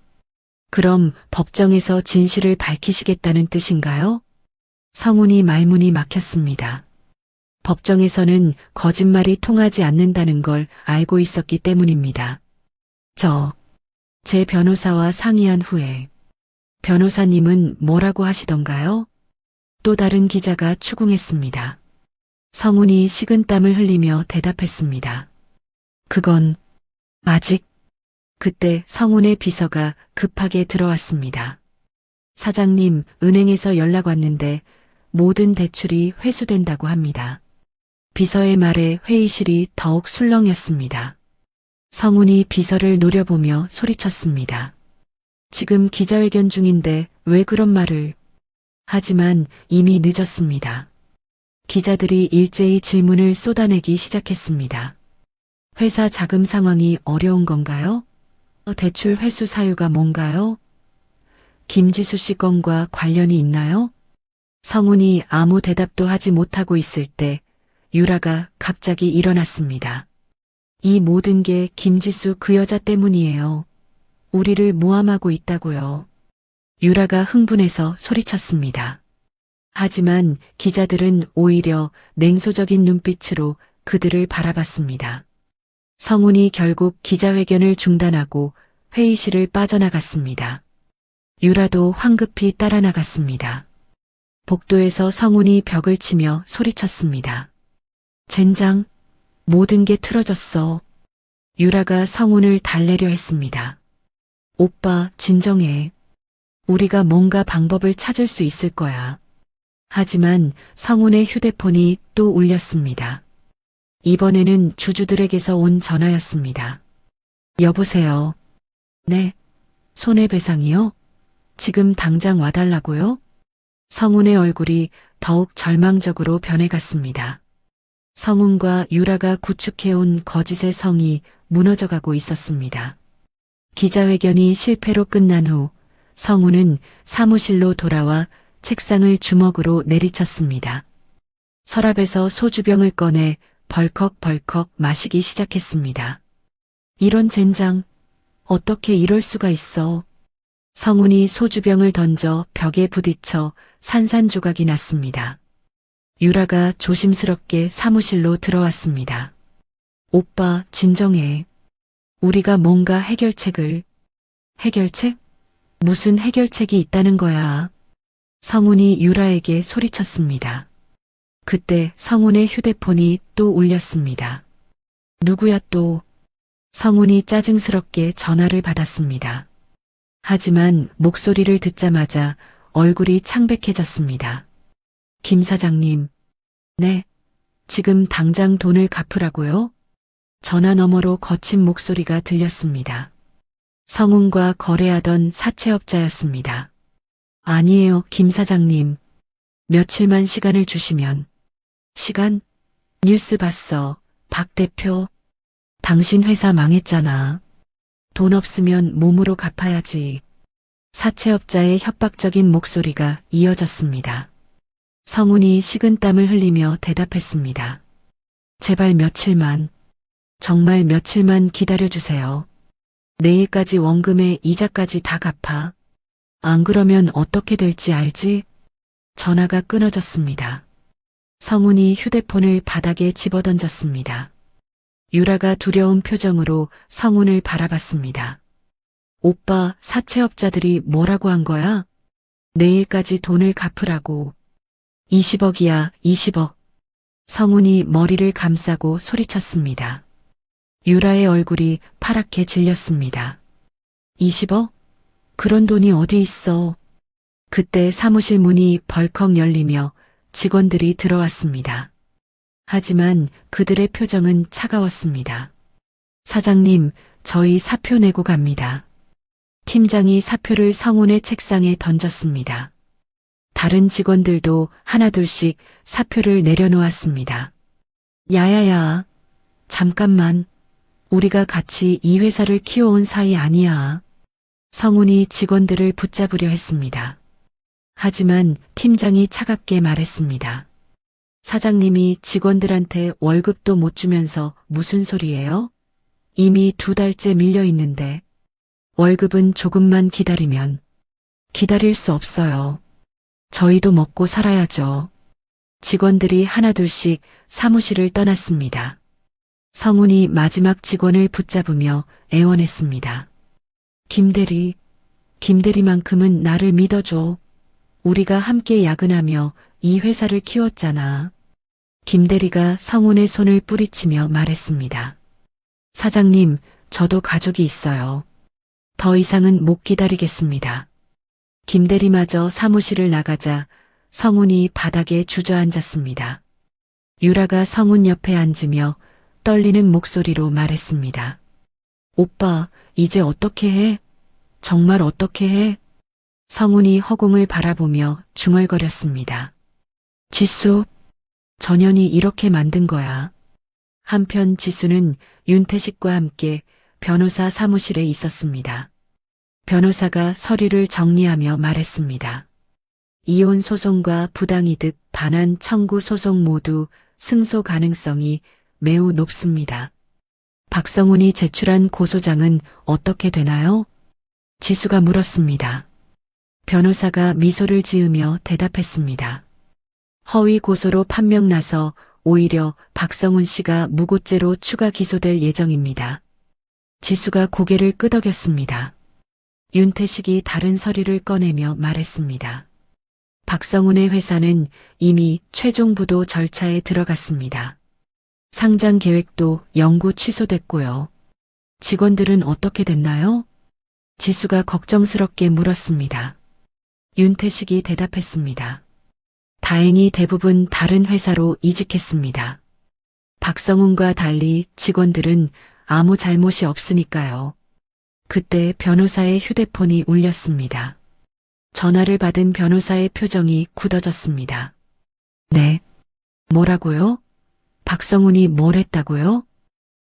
그럼 법정에서 진실을 밝히시겠다는 뜻인가요? 성훈이 말문이 막혔습니다. 법정에서는 거짓말이 통하지 않는다는 걸 알고 있었기 때문입니다. 제 변호사와 상의한 후에 변호사님은 뭐라고 하시던가요? 또 다른 기자가 추궁했습니다. 성훈이 식은땀을 흘리며 대답했습니다. 그건 아직. 그때 성훈의 비서가 급하게 들어왔습니다. 사장님, 은행에서 연락 왔는데 모든 대출이 회수된다고 합니다. 비서의 말에 회의실이 더욱 술렁였습니다. 성훈이 비서를 노려보며 소리쳤습니다. 지금 기자회견 중인데 왜 그런 말을... 하지만 이미 늦었습니다. 기자들이 일제히 질문을 쏟아내기 시작했습니다. 회사 자금 상황이 어려운 건가요? 대출 회수 사유가 뭔가요? 김지수 씨 건과 관련이 있나요? 성훈이 아무 대답도 하지 못하고 있을 때 유라가 갑자기 일어났습니다. 이 모든 게 김지수 그 여자 때문이에요. 우리를 모함하고 있다고요. 유라가 흥분해서 소리쳤습니다. 하지만 기자들은 오히려 냉소적인 눈빛으로 그들을 바라봤습니다. 성훈이 결국 기자회견을 중단하고 회의실을 빠져나갔습니다. 유라도 황급히 따라 나갔습니다. 복도에서 성훈이 벽을 치며 소리쳤습니다. 젠장, 모든 게 틀어졌어. 유라가 성훈을 달래려 했습니다. 오빠, 진정해. 우리가 뭔가 방법을 찾을 수 있을 거야. 하지만 성훈의 휴대폰이 또 울렸습니다. 이번에는 주주들에게서 온 전화였습니다. 여보세요. 네. 손해배상이요? 지금 당장 와달라고요? 성훈의 얼굴이 더욱 절망적으로 변해갔습니다. 성훈과 유라가 구축해온 거짓의 성이 무너져가고 있었습니다. 기자회견이 실패로 끝난 후 성훈은 사무실로 돌아와 책상을 주먹으로 내리쳤습니다. 서랍에서 소주병을 꺼내 벌컥벌컥 마시기 시작했습니다. 이런 젠장, 어떻게 이럴 수가 있어. 성훈이 소주병을 던져 벽에 부딪혀 산산조각이 났습니다. 유라가 조심스럽게 사무실로 들어왔습니다. 오빠, 진정해. 우리가 뭔가 해결책을. 해결책? 무슨 해결책이 있다는 거야? 성훈이 유라에게 소리쳤습니다. 그때 성훈의 휴대폰이 또 울렸습니다. 누구야 또? 성훈이 짜증스럽게 전화를 받았습니다. 하지만 목소리를 듣자마자 얼굴이 창백해졌습니다. 김 사장님. 네. 지금 당장 돈을 갚으라고요? 전화 너머로 거친 목소리가 들렸습니다. 성훈과 거래하던 사채업자였습니다. 아니에요, 김 사장님. 며칠만 시간을 주시면. 시간? 뉴스 봤어. 박 대표. 당신 회사 망했잖아. 돈 없으면 몸으로 갚아야지. 사채업자의 협박적인 목소리가 이어졌습니다. 성훈이 식은땀을 흘리며 대답했습니다. 제발 며칠만, 정말 며칠만 기다려주세요. 내일까지 원금에 이자까지 다 갚아. 안 그러면 어떻게 될지 알지? 전화가 끊어졌습니다. 성훈이 휴대폰을 바닥에 집어던졌습니다. 유라가 두려운 표정으로 성훈을 바라봤습니다. 오빠, 사채업자들이 뭐라고 한 거야? 내일까지 돈을 갚으라고. 20억이야, 20억. 성훈이 머리를 감싸고 소리쳤습니다. 유라의 얼굴이 파랗게 질렸습니다. 20억? 그런 돈이 어디 있어? 그때 사무실 문이 벌컥 열리며 직원들이 들어왔습니다. 하지만 그들의 표정은 차가웠습니다. 사장님, 저희 사표 내고 갑니다. 팀장이 사표를 성훈의 책상에 던졌습니다. 다른 직원들도 하나둘씩 사표를 내려놓았습니다. 야야야, 잠깐만. 우리가 같이 이 회사를 키워온 사이 아니야. 성훈이 직원들을 붙잡으려 했습니다. 하지만 팀장이 차갑게 말했습니다. 사장님이 직원들한테 월급도 못 주면서 무슨 소리예요? 이미 2달째 밀려 있는데 월급은 조금만 기다리면 기다릴 수 없어요. 저희도 먹고 살아야죠. 직원들이 하나둘씩 사무실을 떠났습니다. 성훈이 마지막 직원을 붙잡으며 애원했습니다. 김대리만큼은 나를 믿어줘. 우리가 함께 야근하며 이 회사를 키웠잖아. 김대리가 성훈의 손을 뿌리치며 말했습니다. 사장님, 저도 가족이 있어요. 더 이상은 못 기다리겠습니다. 김대리마저 사무실을 나가자 성훈이 바닥에 주저앉았습니다. 유라가 성훈 옆에 앉으며 떨리는 목소리로 말했습니다. 오빠, 이제 어떻게 해? 정말 어떻게 해? 성훈이 허공을 바라보며 중얼거렸습니다. 지수, 전현이 이렇게 만든 거야. 한편 지수는 윤태식과 함께 변호사 사무실에 있었습니다. 변호사가 서류를 정리하며 말했습니다. 이혼 소송과 부당이득 반환 청구 소송 모두 승소 가능성이 매우 높습니다. 박성훈이 제출한 고소장은 어떻게 되나요? 지수가 물었습니다. 변호사가 미소를 지으며 대답했습니다. 허위 고소로 판명나서 오히려 박성훈 씨가 무고죄로 추가 기소될 예정입니다. 지수가 고개를 끄덕였습니다. 윤태식이 다른 서류를 꺼내며 말했습니다. 박성훈의 회사는 이미 최종 부도 절차에 들어갔습니다. 상장 계획도 영구 취소됐고요. 직원들은 어떻게 됐나요? 지수가 걱정스럽게 물었습니다. 윤태식이 대답했습니다. 다행히 대부분 다른 회사로 이직했습니다. 박성훈과 달리 직원들은 아무 잘못이 없으니까요. 그때 변호사의 휴대폰이 울렸습니다. 전화를 받은 변호사의 표정이 굳어졌습니다. 네. 뭐라고요? 박성훈이 뭘 했다고요?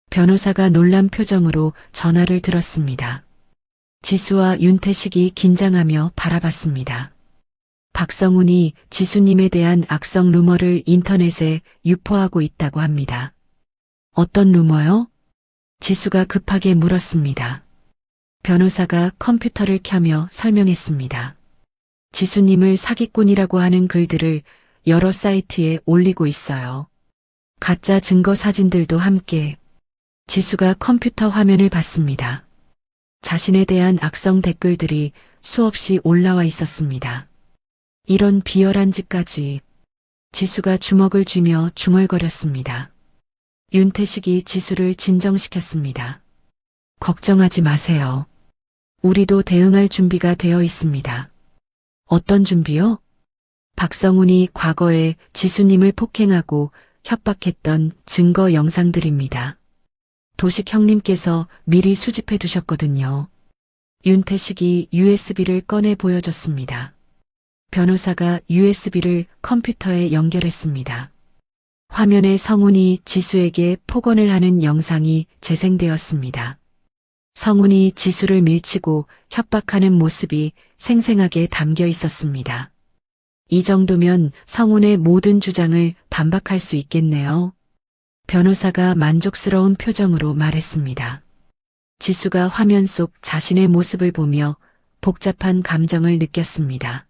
변호사가 놀란 표정으로 전화를 들었습니다. 지수와 윤태식이 긴장하며 바라봤습니다. 박성훈이 지수님에 대한 악성 루머를 인터넷에 유포하고 있다고 합니다. 어떤 루머요? 지수가 급하게 물었습니다. 변호사가 컴퓨터를 켜며 설명했습니다. 지수님을 사기꾼이라고 하는 글들을 여러 사이트에 올리고 있어요. 가짜 증거 사진들도 함께. 지수가 컴퓨터 화면을 봤습니다. 자신에 대한 악성 댓글들이 수없이 올라와 있었습니다. 이런 비열한 짓까지. 지수가 주먹을 쥐며 중얼거렸습니다. 윤태식이 지수를 진정시켰습니다. 걱정하지 마세요. 우리도 대응할 준비가 되어 있습니다. 어떤 준비요? 박성훈이 과거에 지수님을 폭행하고 협박했던 증거 영상들입니다. 도식 형님께서 미리 수집해 두셨거든요. 윤태식이 USB를 꺼내 보여줬습니다. 변호사가 USB를 컴퓨터에 연결했습니다. 화면에 성훈이 지수에게 폭언을 하는 영상이 재생되었습니다. 성훈이 지수를 밀치고 협박하는 모습이 생생하게 담겨 있었습니다. 이 정도면 성훈의 모든 주장을 반박할 수 있겠네요. 변호사가 만족스러운 표정으로 말했습니다. 지수가 화면 속 자신의 모습을 보며 복잡한 감정을 느꼈습니다.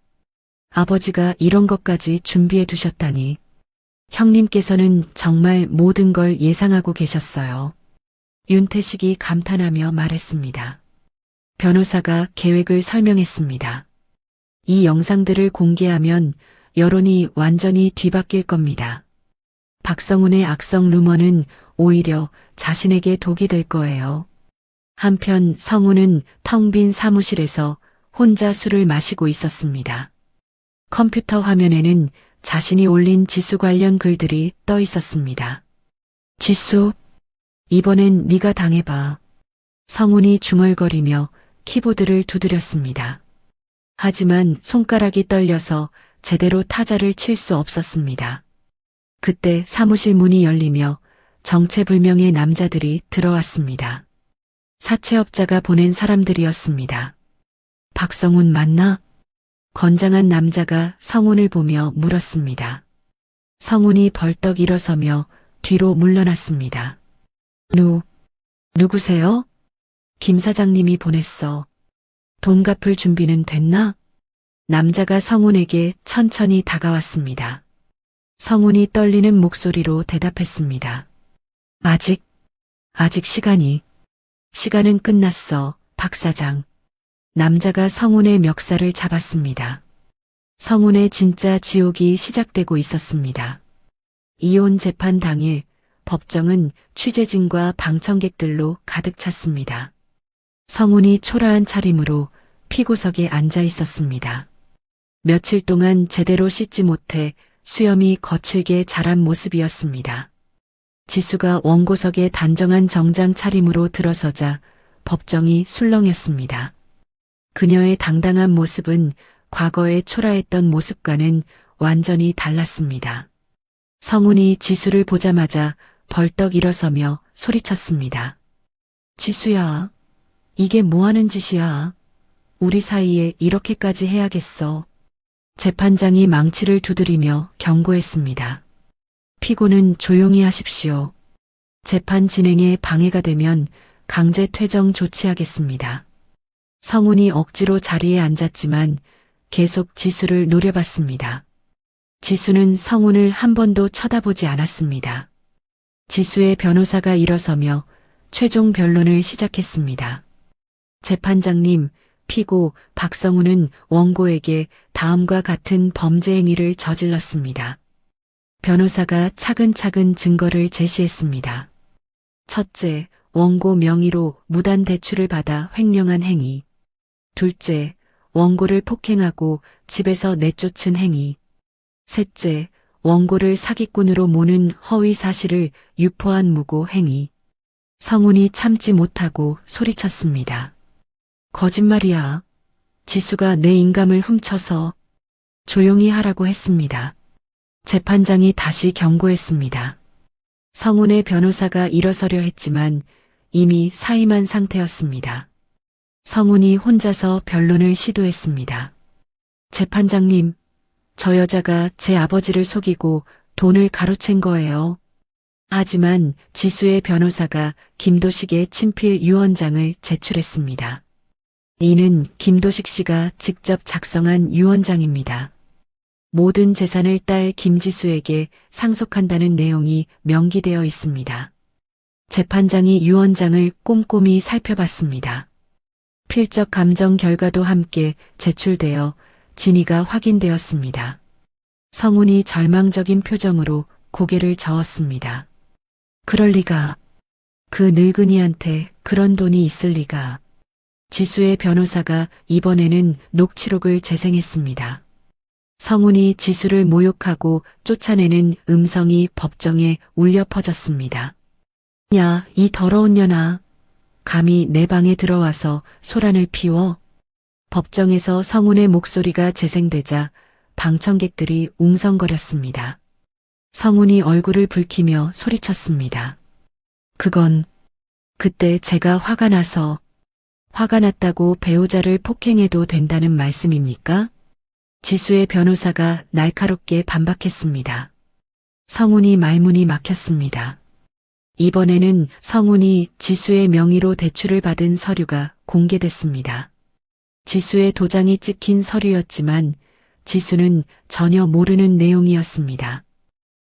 아버지가 이런 것까지 준비해 두셨다니. 형님께서는 정말 모든 걸 예상하고 계셨어요. 윤태식이 감탄하며 말했습니다. 변호사가 계획을 설명했습니다. 이 영상들을 공개하면 여론이 완전히 뒤바뀔 겁니다. 박성훈의 악성 루머는 오히려 자신에게 독이 될 거예요. 한편 성훈은 텅 빈 사무실에서 혼자 술을 마시고 있었습니다. 컴퓨터 화면에는 자신이 올린 지수 관련 글들이 떠 있었습니다. 지수, 이번엔 네가 당해봐. 성훈이 중얼거리며 키보드를 두드렸습니다. 하지만 손가락이 떨려서 제대로 타자를 칠 수 없었습니다. 그때 사무실 문이 열리며 정체불명의 남자들이 들어왔습니다. 사채업자가 보낸 사람들이었습니다. 박성훈 맞나? 건장한 남자가 성훈을 보며 물었습니다. 성훈이 벌떡 일어서며 뒤로 물러났습니다. 누구세요? 김 사장님이 보냈어. 돈 갚을 준비는 됐나? 남자가 성훈에게 천천히 다가왔습니다. 성훈이 떨리는 목소리로 대답했습니다. 아직 시간은 끝났어, 박 사장. 남자가 성훈의 멱살을 잡았습니다. 성훈의 진짜 지옥이 시작되고 있었습니다. 이혼 재판 당일 법정은 취재진과 방청객들로 가득 찼습니다. 성훈이 초라한 차림으로 피고석에 앉아 있었습니다. 며칠 동안 제대로 씻지 못해 수염이 거칠게 자란 모습이었습니다. 지수가 원고석에 단정한 정장 차림으로 들어서자 법정이 술렁였습니다. 그녀의 당당한 모습은 과거에 초라했던 모습과는 완전히 달랐습니다. 성훈이 지수를 보자마자 벌떡 일어서며 소리쳤습니다. 지수야, 이게 뭐하는 짓이야? 우리 사이에 이렇게까지 해야겠어. 재판장이 망치를 두드리며 경고했습니다. 피고는 조용히 하십시오. 재판 진행에 방해가 되면 강제 퇴정 조치하겠습니다. 성훈이 억지로 자리에 앉았지만 계속 지수를 노려봤습니다. 지수는 성훈을 한 번도 쳐다보지 않았습니다. 지수의 변호사가 일어서며 최종 변론을 시작했습니다. 재판장님, 피고 박성훈은 원고에게 다음과 같은 범죄 행위를 저질렀습니다. 변호사가 차근차근 증거를 제시했습니다. 첫째, 원고 명의로 무단 대출을 받아 횡령한 행위. 둘째, 원고를 폭행하고 집에서 내쫓은 행위. 셋째, 원고를 사기꾼으로 모는 허위 사실을 유포한 무고 행위. 성훈이 참지 못하고 소리쳤습니다. 거짓말이야. 지수가 내 인감을 훔쳐서. 조용히 하라고 했습니다. 재판장이 다시 경고했습니다. 성훈의 변호사가 일어서려 했지만 이미 사임한 상태였습니다. 성훈이 혼자서 변론을 시도했습니다. 재판장님, 저 여자가 제 아버지를 속이고 돈을 가로챈 거예요. 하지만 지수의 변호사가 김도식의 친필 유언장을 제출했습니다. 이는 김도식 씨가 직접 작성한 유언장입니다. 모든 재산을 딸 김지수에게 상속한다는 내용이 명기되어 있습니다. 재판장이 유언장을 꼼꼼히 살펴봤습니다. 필적 감정 결과도 함께 제출되어 진위가 확인되었습니다. 성훈이 절망적인 표정으로 고개를 저었습니다. 그럴 리가. 그 늙은이한테 그런 돈이 있을 리가. 지수의 변호사가 이번에는 녹취록을 재생했습니다. 성훈이 지수를 모욕하고 쫓아내는 음성이 법정에 울려 퍼졌습니다. 야, 이 더러운 년아. 감히 내 방에 들어와서 소란을 피워. 법정에서 성훈의 목소리가 재생되자 방청객들이 웅성거렸습니다. 성훈이 얼굴을 붉히며 소리쳤습니다. 그건 그때 제가 화가 났다고 배우자를 폭행해도 된다는 말씀입니까? 지수의 변호사가 날카롭게 반박했습니다. 성훈이 말문이 막혔습니다. 이번에는 성훈이 지수의 명의로 대출을 받은 서류가 공개됐습니다. 지수의 도장이 찍힌 서류였지만 지수는 전혀 모르는 내용이었습니다.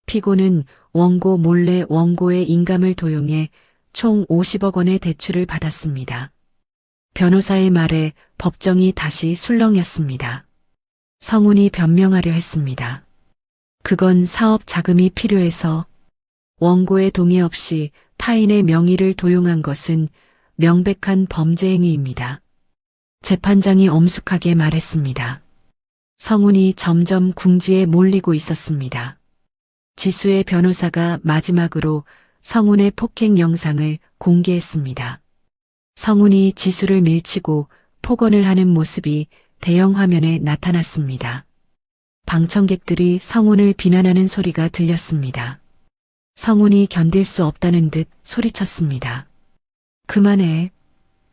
피고는 원고 몰래 원고의 인감을 도용해 총 50억 원의 대출을 받았습니다. 변호사의 말에 법정이 다시 술렁였습니다. 성훈이 변명하려 했습니다. 그건 사업 자금이 필요해서 원고의 동의 없이 타인의 명의를 도용한 것은 명백한 범죄 행위입니다. 재판장이 엄숙하게 말했습니다. 성훈이 점점 궁지에 몰리고 있었습니다. 지수의 변호사가 마지막으로 성훈의 폭행 영상을 공개했습니다. 성훈이 지수를 밀치고 폭언을 하는 모습이 대형 화면에 나타났습니다. 방청객들이 성훈을 비난하는 소리가 들렸습니다. 성훈이 견딜 수 없다는 듯 소리쳤습니다. 그만해.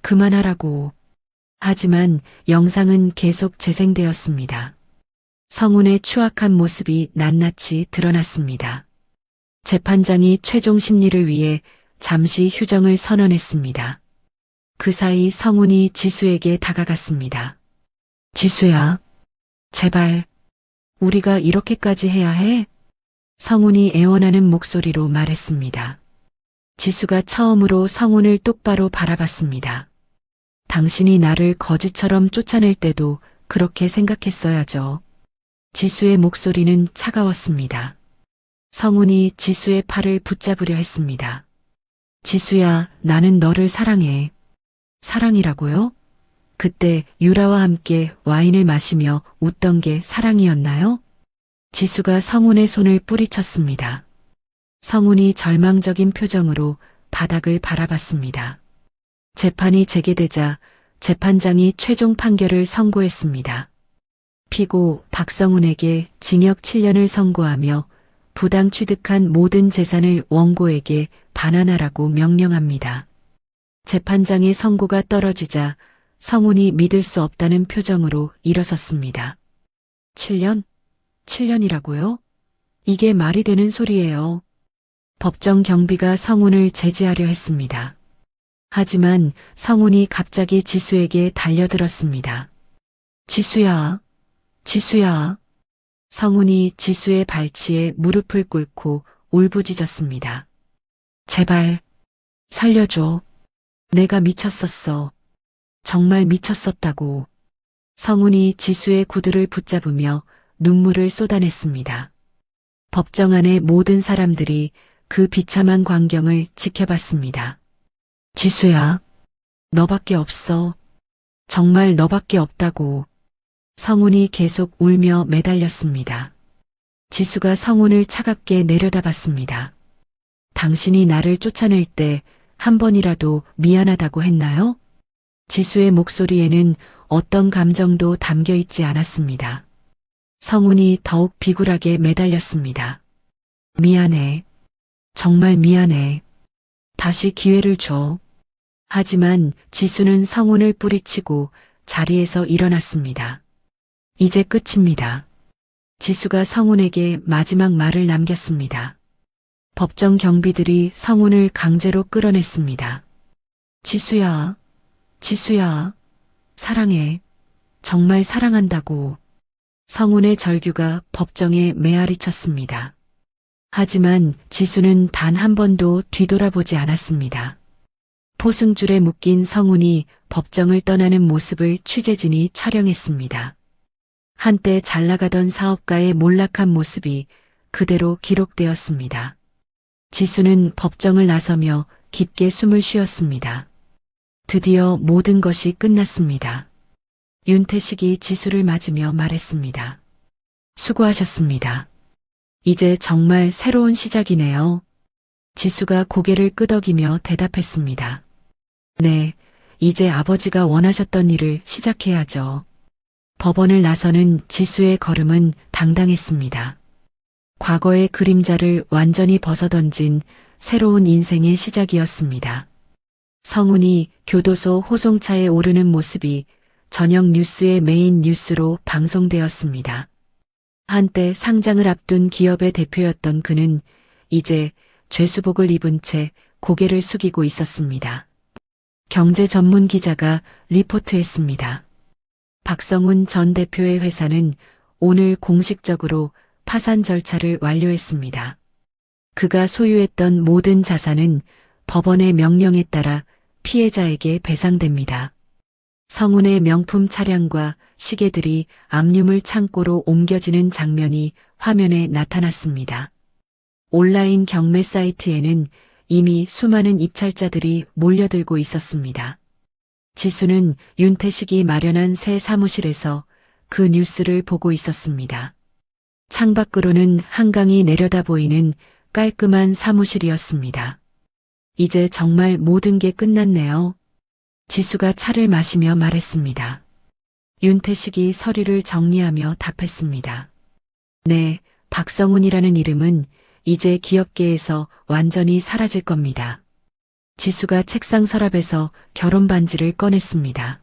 그만하라고. 하지만 영상은 계속 재생되었습니다. 성훈의 추악한 모습이 낱낱이 드러났습니다. 재판장이 최종 심리를 위해 잠시 휴정을 선언했습니다. 그 사이 성훈이 지수에게 다가갔습니다. 지수야, 제발, 우리가 이렇게까지 해야 해? 성훈이 애원하는 목소리로 말했습니다. 지수가 처음으로 성훈을 똑바로 바라봤습니다. 당신이 나를 거지처럼 쫓아낼 때도 그렇게 생각했어야죠. 지수의 목소리는 차가웠습니다. 성훈이 지수의 팔을 붙잡으려 했습니다. 지수야, 나는 너를 사랑해. 사랑이라고요? 그때 유라와 함께 와인을 마시며 웃던 게 사랑이었나요? 지수가 성훈의 손을 뿌리쳤습니다. 성훈이 절망적인 표정으로 바닥을 바라봤습니다. 재판이 재개되자 재판장이 최종 판결을 선고했습니다. 피고 박성훈에게 징역 7년을 선고하며 부당 취득한 모든 재산을 원고에게 반환하라고 명령합니다. 재판장의 선고가 떨어지자 성훈이 믿을 수 없다는 표정으로 일어섰습니다. 7년? 7년이라고요? 이게 말이 되는 소리예요. 법정 경비가 성훈을 제지하려 했습니다. 하지만 성훈이 갑자기 지수에게 달려들었습니다. 지수야, 지수야. 성훈이 지수의 발치에 무릎을 꿇고 울부짖었습니다. 제발, 살려줘. 내가 미쳤었어. 정말 미쳤었다고. 성훈이 지수의 구두를 붙잡으며 눈물을 쏟아냈습니다. 법정 안의 모든 사람들이 그 비참한 광경을 지켜봤습니다. 지수야, 너밖에 없어. 정말 너밖에 없다고. 성훈이 계속 울며 매달렸습니다. 지수가 성훈을 차갑게 내려다봤습니다. 당신이 나를 쫓아낼 때 한 번이라도 미안하다고 했나요? 지수의 목소리에는 어떤 감정도 담겨 있지 않았습니다. 성훈이 더욱 비굴하게 매달렸습니다. 미안해. 정말 미안해. 다시 기회를 줘. 하지만 지수는 성훈을 뿌리치고 자리에서 일어났습니다. 이제 끝입니다. 지수가 성훈에게 마지막 말을 남겼습니다. 법정 경비들이 성훈을 강제로 끌어냈습니다. 지수야, 지수야. 사랑해. 정말 사랑한다고. 성운의 절규가 법정에 메아리 쳤습니다. 하지만 지수는 단 한 번도 뒤돌아보지 않았습니다. 포승줄에 묶인 성운이 법정을 떠나는 모습을 취재진이 촬영했습니다. 한때 잘 나가던 사업가의 몰락한 모습이 그대로 기록되었습니다. 지수는 법정을 나서며 깊게 숨을 쉬었습니다. 드디어 모든 것이 끝났습니다. 윤태식이 지수를 맞으며 말했습니다. 수고하셨습니다. 이제 정말 새로운 시작이네요. 지수가 고개를 끄덕이며 대답했습니다. 네, 이제 아버지가 원하셨던 일을 시작해야죠. 법원을 나서는 지수의 걸음은 당당했습니다. 과거의 그림자를 완전히 벗어던진 새로운 인생의 시작이었습니다. 성운이 교도소 호송차에 오르는 모습이 저녁 뉴스의 메인 뉴스로 방송되었습니다. 한때 상장을 앞둔 기업의 대표였던 그는 이제 죄수복을 입은 채 고개를 숙이고 있었습니다. 경제 전문 기자가 리포트했습니다. 박성훈 전 대표의 회사는 오늘 공식적으로 파산 절차를 완료했습니다. 그가 소유했던 모든 자산은 법원의 명령에 따라 피해자에게 배상됩니다. 성운의 명품 차량과 시계들이 압류물 창고로 옮겨지는 장면이 화면에 나타났습니다. 온라인 경매 사이트에는 이미 수많은 입찰자들이 몰려들고 있었습니다. 지수는 윤태식이 마련한 새 사무실에서 그 뉴스를 보고 있었습니다. 창밖으로는 한강이 내려다 보이는 깔끔한 사무실이었습니다. 이제 정말 모든 게 끝났네요. 지수가 차를 마시며 말했습니다. 윤태식이 서류를 정리하며 답했습니다. 네, 박성훈이라는 이름은 이제 기업계에서 완전히 사라질 겁니다. 지수가 책상 서랍에서 결혼 반지를 꺼냈습니다.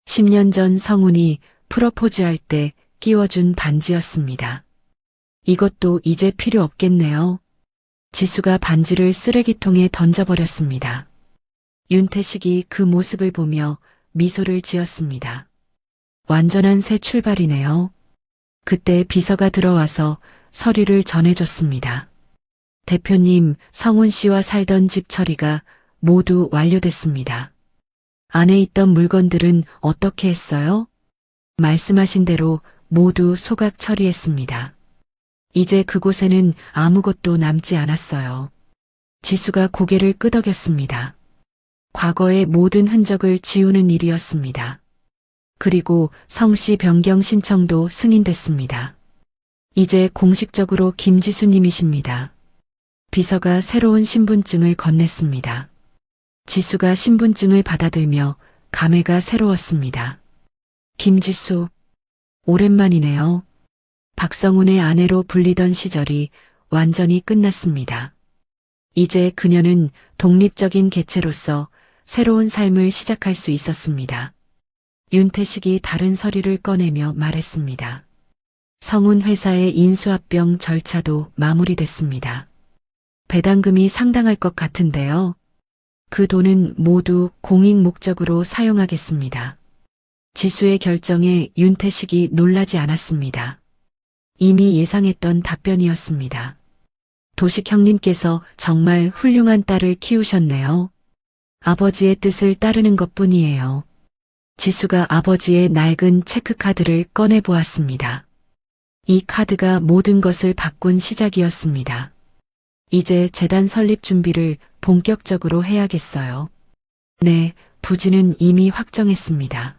10년 전 성훈이 프러포즈할 때 끼워준 반지였습니다. 이것도 이제 필요 없겠네요. 지수가 반지를 쓰레기통에 던져버렸습니다. 윤태식이 그 모습을 보며 미소를 지었습니다. 완전한 새 출발이네요. 그때 비서가 들어와서 서류를 전해줬습니다. 대표님, 성훈 씨와 살던 집 처리가 모두 완료됐습니다. 안에 있던 물건들은 어떻게 했어요? 말씀하신 대로 모두 소각 처리했습니다. 이제 그곳에는 아무것도 남지 않았어요. 지수가 고개를 끄덕였습니다. 과거의 모든 흔적을 지우는 일이었습니다. 그리고 성씨 변경 신청도 승인됐습니다. 이제 공식적으로 김지수님이십니다. 비서가 새로운 신분증을 건넸습니다. 지수가 신분증을 받아들며 감회가 새로웠습니다. 김지수, 오랜만이네요. 박성훈의 아내로 불리던 시절이 완전히 끝났습니다. 이제 그녀는 독립적인 개체로서 새로운 삶을 시작할 수 있었습니다. 윤태식이 다른 서류를 꺼내며 말했습니다. 성훈 회사의 인수합병 절차도 마무리됐습니다. 배당금이 상당할 것 같은데요. 그 돈은 모두 공익 목적으로 사용하겠습니다. 지수의 결정에 윤태식이 놀라지 않았습니다. 이미 예상했던 답변이었습니다. 도식 형님께서 정말 훌륭한 딸을 키우셨네요. 아버지의 뜻을 따르는 것뿐이에요. 지수가 아버지의 낡은 체크카드를 꺼내보았습니다. 이 카드가 모든 것을 바꾼 시작이었습니다. 이제 재단 설립 준비를 본격적으로 해야겠어요. 네, 부지는 이미 확정했습니다.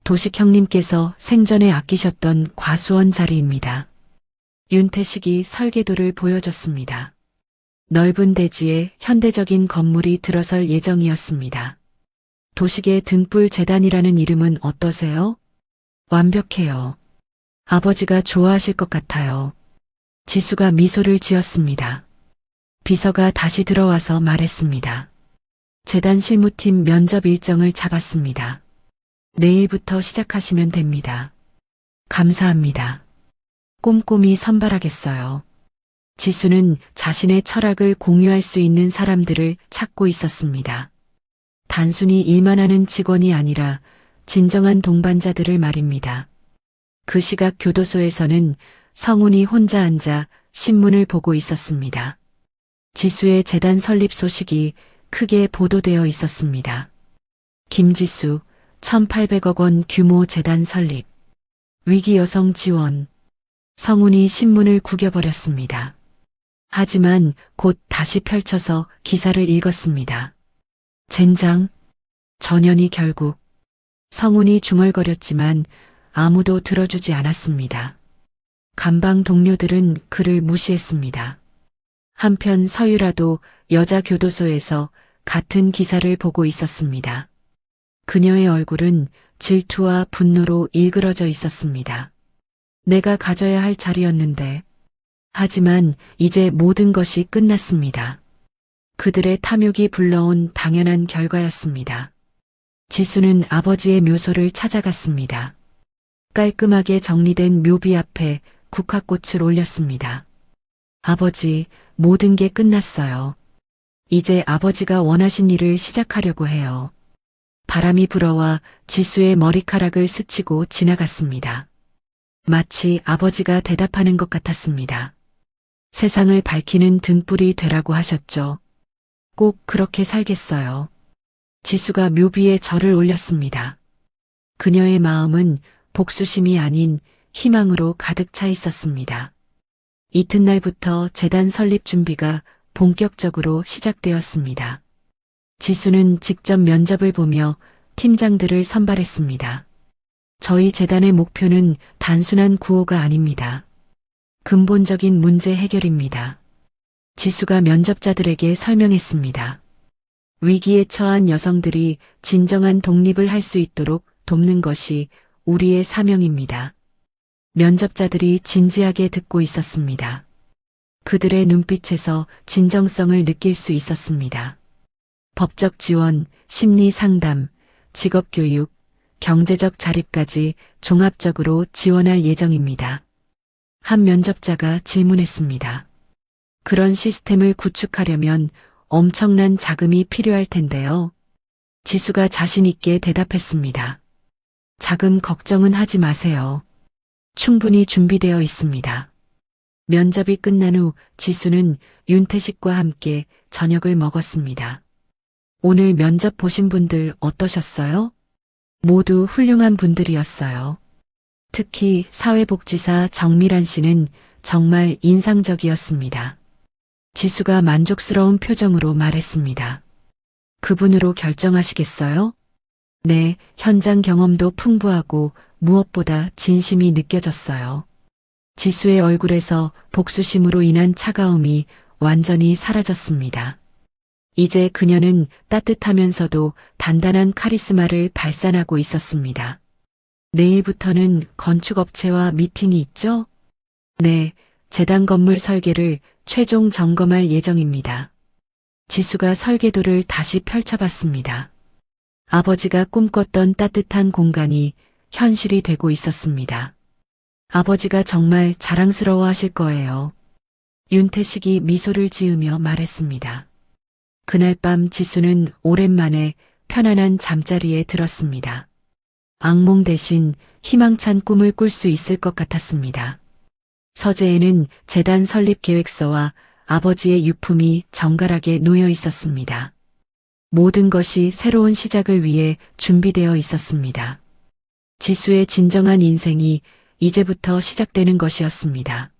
도식 형님께서 생전에 아끼셨던 과수원 자리입니다. 윤태식이 설계도를 보여줬습니다. 넓은 대지에 현대적인 건물이 들어설 예정이었습니다. 도식의 등불 재단이라는 이름은 어떠세요? 완벽해요. 아버지가 좋아하실 것 같아요. 지수가 미소를 지었습니다. 비서가 다시 들어와서 말했습니다. 재단 실무팀 면접 일정을 잡았습니다. 내일부터 시작하시면 됩니다. 감사합니다. 꼼꼼히 선발하겠어요. 지수는 자신의 철학을 공유할 수 있는 사람들을 찾고 있었습니다. 단순히 일만 하는 직원이 아니라 진정한 동반자들을 말입니다. 그 시각 교도소에서는 성훈이 혼자 앉아 신문을 보고 있었습니다. 지수의 재단 설립 소식이 크게 보도되어 있었습니다. 김지수 1,800억 원 규모 재단 설립. 위기 여성 지원. 성훈이 신문을 구겨버렸습니다. 하지만 곧 다시 펼쳐서 기사를 읽었습니다. 젠장. 전현이 결국. 성훈이 중얼거렸지만 아무도 들어주지 않았습니다. 감방 동료들은 그를 무시했습니다. 한편 서유라도 여자 교도소에서 같은 기사를 보고 있었습니다. 그녀의 얼굴은 질투와 분노로 일그러져 있었습니다. 내가 가져야 할 자리였는데. 하지만 이제 모든 것이 끝났습니다. 그들의 탐욕이 불러온 당연한 결과였습니다. 지수는 아버지의 묘소를 찾아갔습니다. 깔끔하게 정리된 묘비 앞에 국화꽃을 올렸습니다. 아버지, 모든 게 끝났어요. 이제 아버지가 원하신 일을 시작하려고 해요. 바람이 불어와 지수의 머리카락을 스치고 지나갔습니다. 마치 아버지가 대답하는 것 같았습니다. 세상을 밝히는 등불이 되라고 하셨죠. 꼭 그렇게 살겠어요. 지수가 묘비에 절을 올렸습니다. 그녀의 마음은 복수심이 아닌 희망으로 가득 차 있었습니다. 이튿날부터 재단 설립 준비가 본격적으로 시작되었습니다. 지수는 직접 면접을 보며 팀장들을 선발했습니다. 저희 재단의 목표는 단순한 구호가 아닙니다. 근본적인 문제 해결입니다. 지수가 면접자들에게 설명했습니다. 위기에 처한 여성들이 진정한 독립을 할 수 있도록 돕는 것이 우리의 사명입니다. 면접자들이 진지하게 듣고 있었습니다. 그들의 눈빛에서 진정성을 느낄 수 있었습니다. 법적 지원, 심리 상담, 직업 교육, 경제적 자립까지 종합적으로 지원할 예정입니다. 한 면접자가 질문했습니다. 그런 시스템을 구축하려면 엄청난 자금이 필요할 텐데요. 지수가 자신 있게 대답했습니다. 자금 걱정은 하지 마세요. 충분히 준비되어 있습니다. 면접이 끝난 후 지수는 윤태식과 함께 저녁을 먹었습니다. 오늘 면접 보신 분들 어떠셨어요? 모두 훌륭한 분들이었어요. 특히 사회복지사 정미란 씨는 정말 인상적이었습니다. 지수가 만족스러운 표정으로 말했습니다. 그분으로 결정하시겠어요? 네, 현장 경험도 풍부하고 무엇보다 진심이 느껴졌어요. 지수의 얼굴에서 복수심으로 인한 차가움이 완전히 사라졌습니다. 이제 그녀는 따뜻하면서도 단단한 카리스마를 발산하고 있었습니다. 내일부터는 건축업체와 미팅이 있죠? 네, 재단 건물 설계를 최종 점검할 예정입니다. 지수가 설계도를 다시 펼쳐봤습니다. 아버지가 꿈꿨던 따뜻한 공간이 현실이 되고 있었습니다. 아버지가 정말 자랑스러워 하실 거예요. 윤태식이 미소를 지으며 말했습니다. 그날 밤 지수는 오랜만에 편안한 잠자리에 들었습니다. 악몽 대신 희망찬 꿈을 꿀 수 있을 것 같았습니다. 서재에는 재단 설립 계획서와 아버지의 유품이 정갈하게 놓여 있었습니다. 모든 것이 새로운 시작을 위해 준비되어 있었습니다. 지수의 진정한 인생이 이제부터 시작되는 것이었습니다.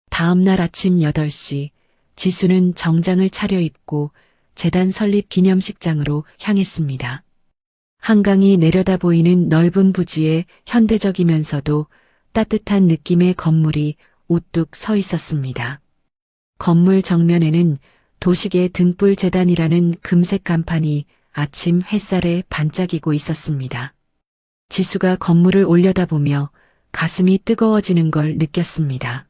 다음 날 아침 8시 지수는 정장을 차려입고 재단 설립 기념식장으로 향했습니다. 한강이 내려다 보이는 넓은 부지에 현대적이면서도 따뜻한 느낌의 건물이 우뚝 서 있었습니다. 건물 정면에는 도식의 등불 재단이라는 금색 간판이 아침 햇살에 반짝이고 있었습니다. 지수가 건물을 올려다보며 가슴이 뜨거워지는 걸 느꼈습니다.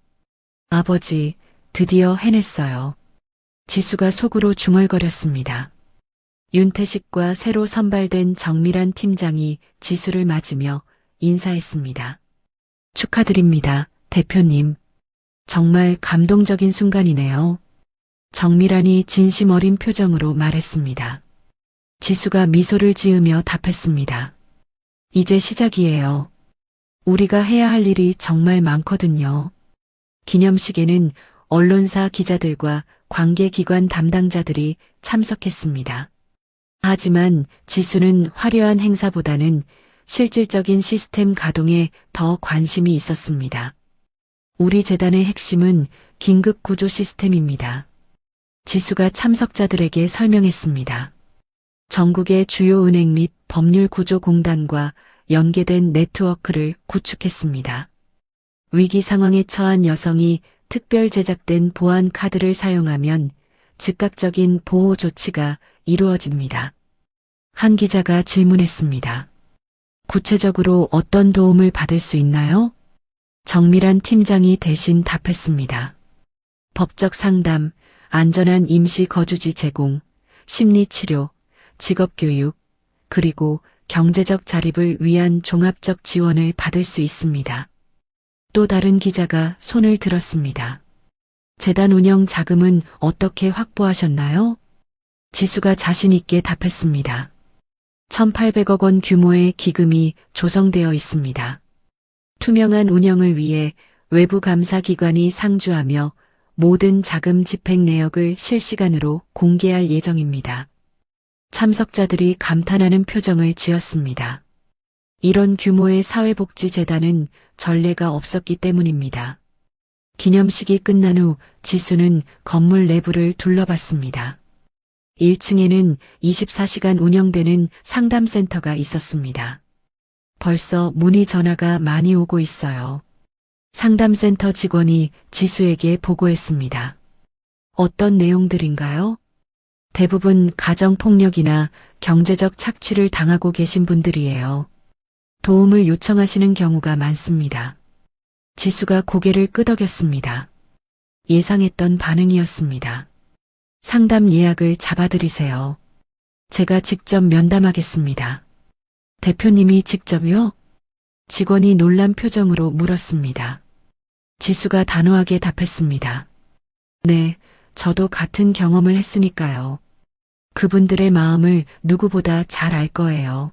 아버지, 드디어 해냈어요. 지수가 속으로 중얼거렸습니다. 윤태식과 새로 선발된 정밀한 팀장이 지수를 맞으며 인사했습니다. 축하드립니다, 대표님. 정말 감동적인 순간이네요. 정밀한이 진심 어린 표정으로 말했습니다. 지수가 미소를 지으며 답했습니다. 이제 시작이에요. 우리가 해야 할 일이 정말 많거든요. 기념식에는 언론사 기자들과 관계기관 담당자들이 참석했습니다. 하지만 지수는 화려한 행사보다는 실질적인 시스템 가동에 더 관심이 있었습니다. 우리 재단의 핵심은 긴급 구조 시스템입니다. 지수가 참석자들에게 설명했습니다. 전국의 주요 은행 및 법률구조공단과 연계된 네트워크를 구축했습니다. 위기 상황에 처한 여성이 특별 제작된 보안 카드를 사용하면 즉각적인 보호 조치가 이루어집니다. 한 기자가 질문했습니다. 구체적으로 어떤 도움을 받을 수 있나요? 정밀한 팀장이 대신 답했습니다. 법적 상담, 안전한 임시 거주지 제공, 심리치료, 직업교육, 그리고 경제적 자립을 위한 종합적 지원을 받을 수 있습니다. 또 다른 기자가 손을 들었습니다. 재단 운영 자금은 어떻게 확보하셨나요? 지수가 자신 있게 답했습니다. 1,800억 원 규모의 기금이 조성되어 있습니다. 투명한 운영을 위해 외부 감사기관이 상주하며 모든 자금 집행 내역을 실시간으로 공개할 예정입니다. 참석자들이 감탄하는 표정을 지었습니다. 이런 규모의 사회복지재단은 전례가 없었기 때문입니다. 기념식이 끝난 후 지수는 건물 내부를 둘러봤습니다. 1층에는 24시간 운영되는 상담센터가 있었습니다. 벌써 문의 전화가 많이 오고 있어요. 상담센터 직원이 지수에게 보고했습니다. 어떤 내용들인가요? 대부분 가정폭력이나 경제적 착취를 당하고 계신 분들이에요. 도움을 요청하시는 경우가 많습니다. 지수가 고개를 끄덕였습니다. 예상했던 반응이었습니다. 상담 예약을 잡아드리세요. 제가 직접 면담하겠습니다. 대표님이 직접요? 직원이 놀란 표정으로 물었습니다. 지수가 단호하게 답했습니다. 네, 저도 같은 경험을 했으니까요. 그분들의 마음을 누구보다 잘 알 거예요.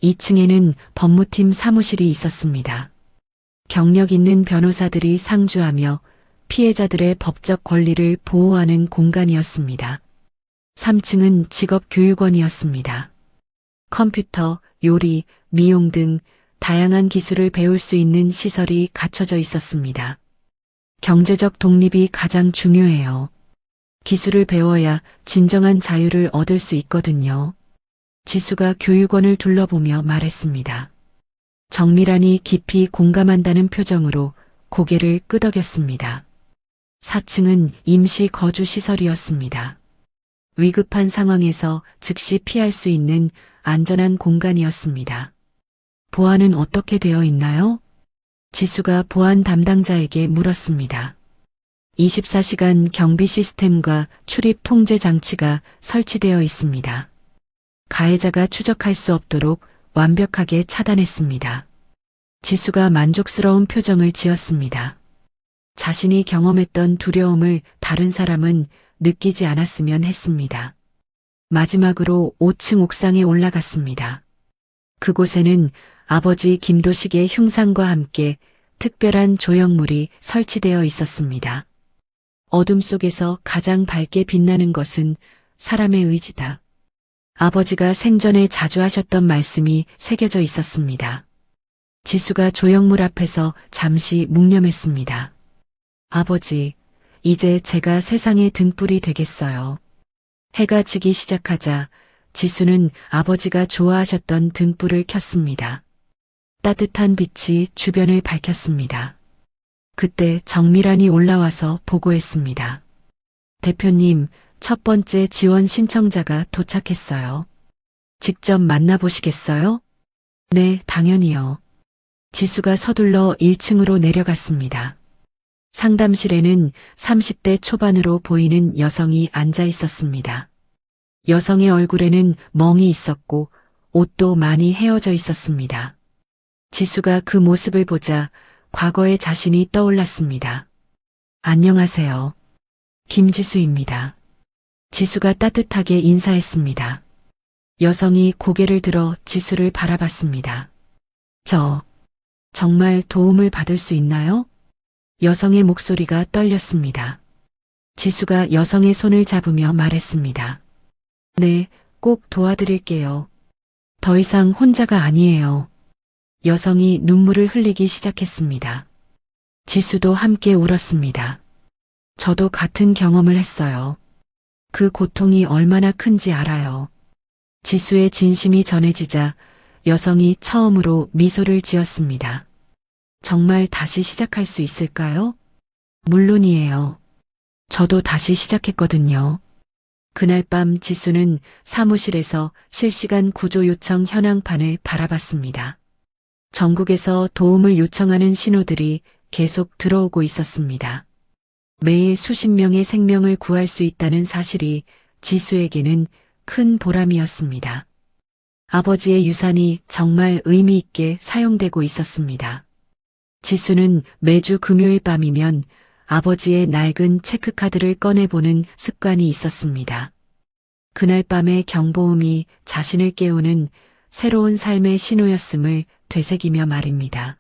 2층에는 법무팀 사무실이 있었습니다. 경력 있는 변호사들이 상주하며 피해자들의 법적 권리를 보호하는 공간이었습니다. 3층은 직업교육원이었습니다. 컴퓨터, 요리, 미용 등 다양한 기술을 배울 수 있는 시설이 갖춰져 있었습니다. 경제적 독립이 가장 중요해요. 기술을 배워야 진정한 자유를 얻을 수 있거든요. 지수가 교육원을 둘러보며 말했습니다. 정밀한이 깊이 공감한다는 표정으로 고개를 끄덕였습니다. 4층은 임시 거주 시설이었습니다. 위급한 상황에서 즉시 피할 수 있는 안전한 공간이었습니다. 보안은 어떻게 되어 있나요? 지수가 보안 담당자에게 물었습니다. 24시간 경비 시스템과 출입 통제 장치가 설치되어 있습니다. 가해자가 추적할 수 없도록 완벽하게 차단했습니다. 지수가 만족스러운 표정을 지었습니다. 자신이 경험했던 두려움을 다른 사람은 느끼지 않았으면 했습니다. 마지막으로 5층 옥상에 올라갔습니다. 그곳에는 아버지 김도식의 흉상과 함께 특별한 조형물이 설치되어 있었습니다. 어둠 속에서 가장 밝게 빛나는 것은 사람의 의지다. 아버지가 생전에 자주 하셨던 말씀이 새겨져 있었습니다. 지수가 조형물 앞에서 잠시 묵념했습니다. 아버지, 이제 제가 세상의 등불이 되겠어요. 해가 지기 시작하자 지수는 아버지가 좋아하셨던 등불을 켰습니다. 따뜻한 빛이 주변을 밝혔습니다. 그때 정밀한이 올라와서 보고했습니다. 대표님, 첫 번째 지원 신청자가 도착했어요. 직접 만나보시겠어요? 네, 당연히요. 지수가 서둘러 1층으로 내려갔습니다. 상담실에는 30대 초반으로 보이는 여성이 앉아 있었습니다. 여성의 얼굴에는 멍이 있었고 옷도 많이 헤어져 있었습니다. 지수가 그 모습을 보자 과거의 자신이 떠올랐습니다. 안녕하세요. 김지수입니다. 지수가 따뜻하게 인사했습니다. 여성이 고개를 들어 지수를 바라봤습니다. 저 정말 도움을 받을 수 있나요? 여성의 목소리가 떨렸습니다. 지수가 여성의 손을 잡으며 말했습니다. 네, 꼭 도와드릴게요. 더 이상 혼자가 아니에요. 여성이 눈물을 흘리기 시작했습니다. 지수도 함께 울었습니다. 저도 같은 경험을 했어요. 그 고통이 얼마나 큰지 알아요. 지수의 진심이 전해지자 여성이 처음으로 미소를 지었습니다. 정말 다시 시작할 수 있을까요? 물론이에요. 저도 다시 시작했거든요. 그날 밤 지수는 사무실에서 실시간 구조 요청 현황판을 바라봤습니다. 전국에서 도움을 요청하는 신호들이 계속 들어오고 있었습니다. 매일 수십 명의 생명을 구할 수 있다는 사실이 지수에게는 큰 보람이었습니다. 아버지의 유산이 정말 의미 있게 사용되고 있었습니다. 지수는 매주 금요일 밤이면 아버지의 낡은 체크카드를 꺼내보는 습관이 있었습니다. 그날 밤의 경보음이 자신을 깨우는 새로운 삶의 신호였음을 되새기며 말입니다.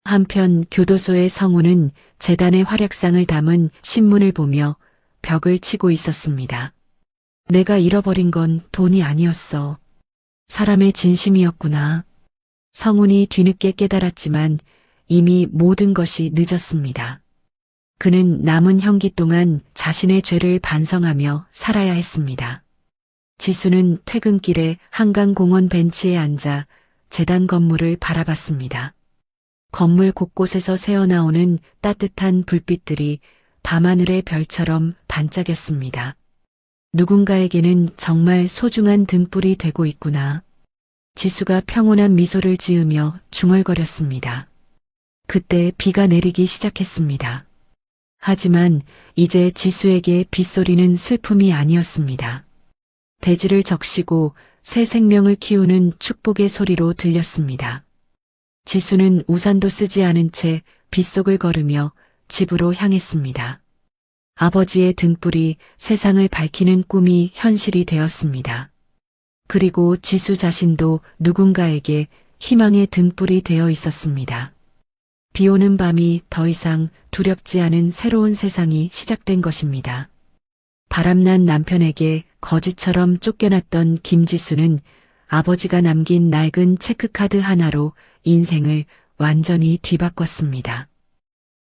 한편 교도소의 성우는 재단의 활약상을 담은 신문을 보며 벽을 치고 있었습니다. 내가 잃어버린 건 돈이 아니었어. 사람의 진심이었구나. 성운이 뒤늦게 깨달았지만 이미 모든 것이 늦었습니다. 그는 남은 형기 동안 자신의 죄를 반성하며 살아야 했습니다. 지수는 퇴근길에 한강공원 벤치에 앉아 재단 건물을 바라봤습니다. 건물 곳곳에서 새어나오는 따뜻한 불빛들이 밤하늘의 별처럼 반짝였습니다. 누군가에게는 정말 소중한 등불이 되고 있구나. 지수가 평온한 미소를 지으며 중얼거렸습니다. 그때 비가 내리기 시작했습니다. 하지만 이제 지수에게 빗소리는 슬픔이 아니었습니다. 대지를 적시고 새 생명을 키우는 축복의 소리로 들렸습니다. 지수는 우산도 쓰지 않은 채 빗속을 걸으며 집으로 향했습니다. 아버지의 등불이 세상을 밝히는 꿈이 현실이 되었습니다. 그리고 지수 자신도 누군가에게 희망의 등불이 되어 있었습니다. 비 오는 밤이 더 이상 두렵지 않은 새로운 세상이 시작된 것입니다. 바람난 남편에게 거지처럼 쫓겨났던 김지수는 아버지가 남긴 낡은 체크카드 하나로 인생을 완전히 뒤바꿨습니다.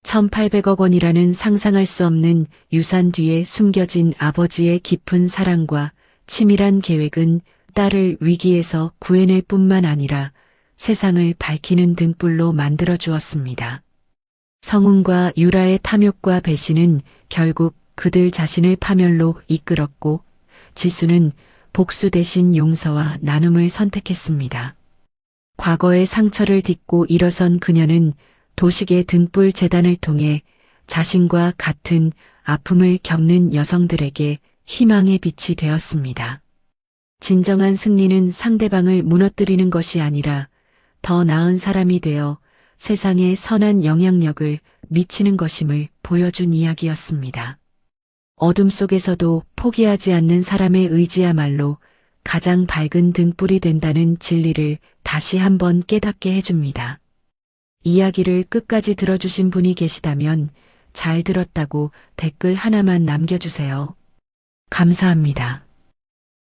1,800억 원이라는 상상할 수 없는 유산 뒤에 숨겨진 아버지의 깊은 사랑과 치밀한 계획은 딸을 위기에서 구해낼 뿐만 아니라 세상을 밝히는 등불로 만들어 주었습니다. 성운과 유라의 탐욕과 배신은 결국 그들 자신을 파멸로 이끌었고 지수는 복수 대신 용서와 나눔을 선택했습니다. 과거의 상처를 딛고 일어선 그녀는 도식의 등불 재단을 통해 자신과 같은 아픔을 겪는 여성들에게 희망의 빛이 되었습니다. 진정한 승리는 상대방을 무너뜨리는 것이 아니라 더 나은 사람이 되어 세상에 선한 영향력을 미치는 것임을 보여준 이야기였습니다. 어둠 속에서도 포기하지 않는 사람의 의지야말로 가장 밝은 등불이 된다는 진리를 다시 한번 깨닫게 해줍니다. 이야기를 끝까지 들어주신 분이 계시다면 잘 들었다고 댓글 하나만 남겨주세요. 감사합니다.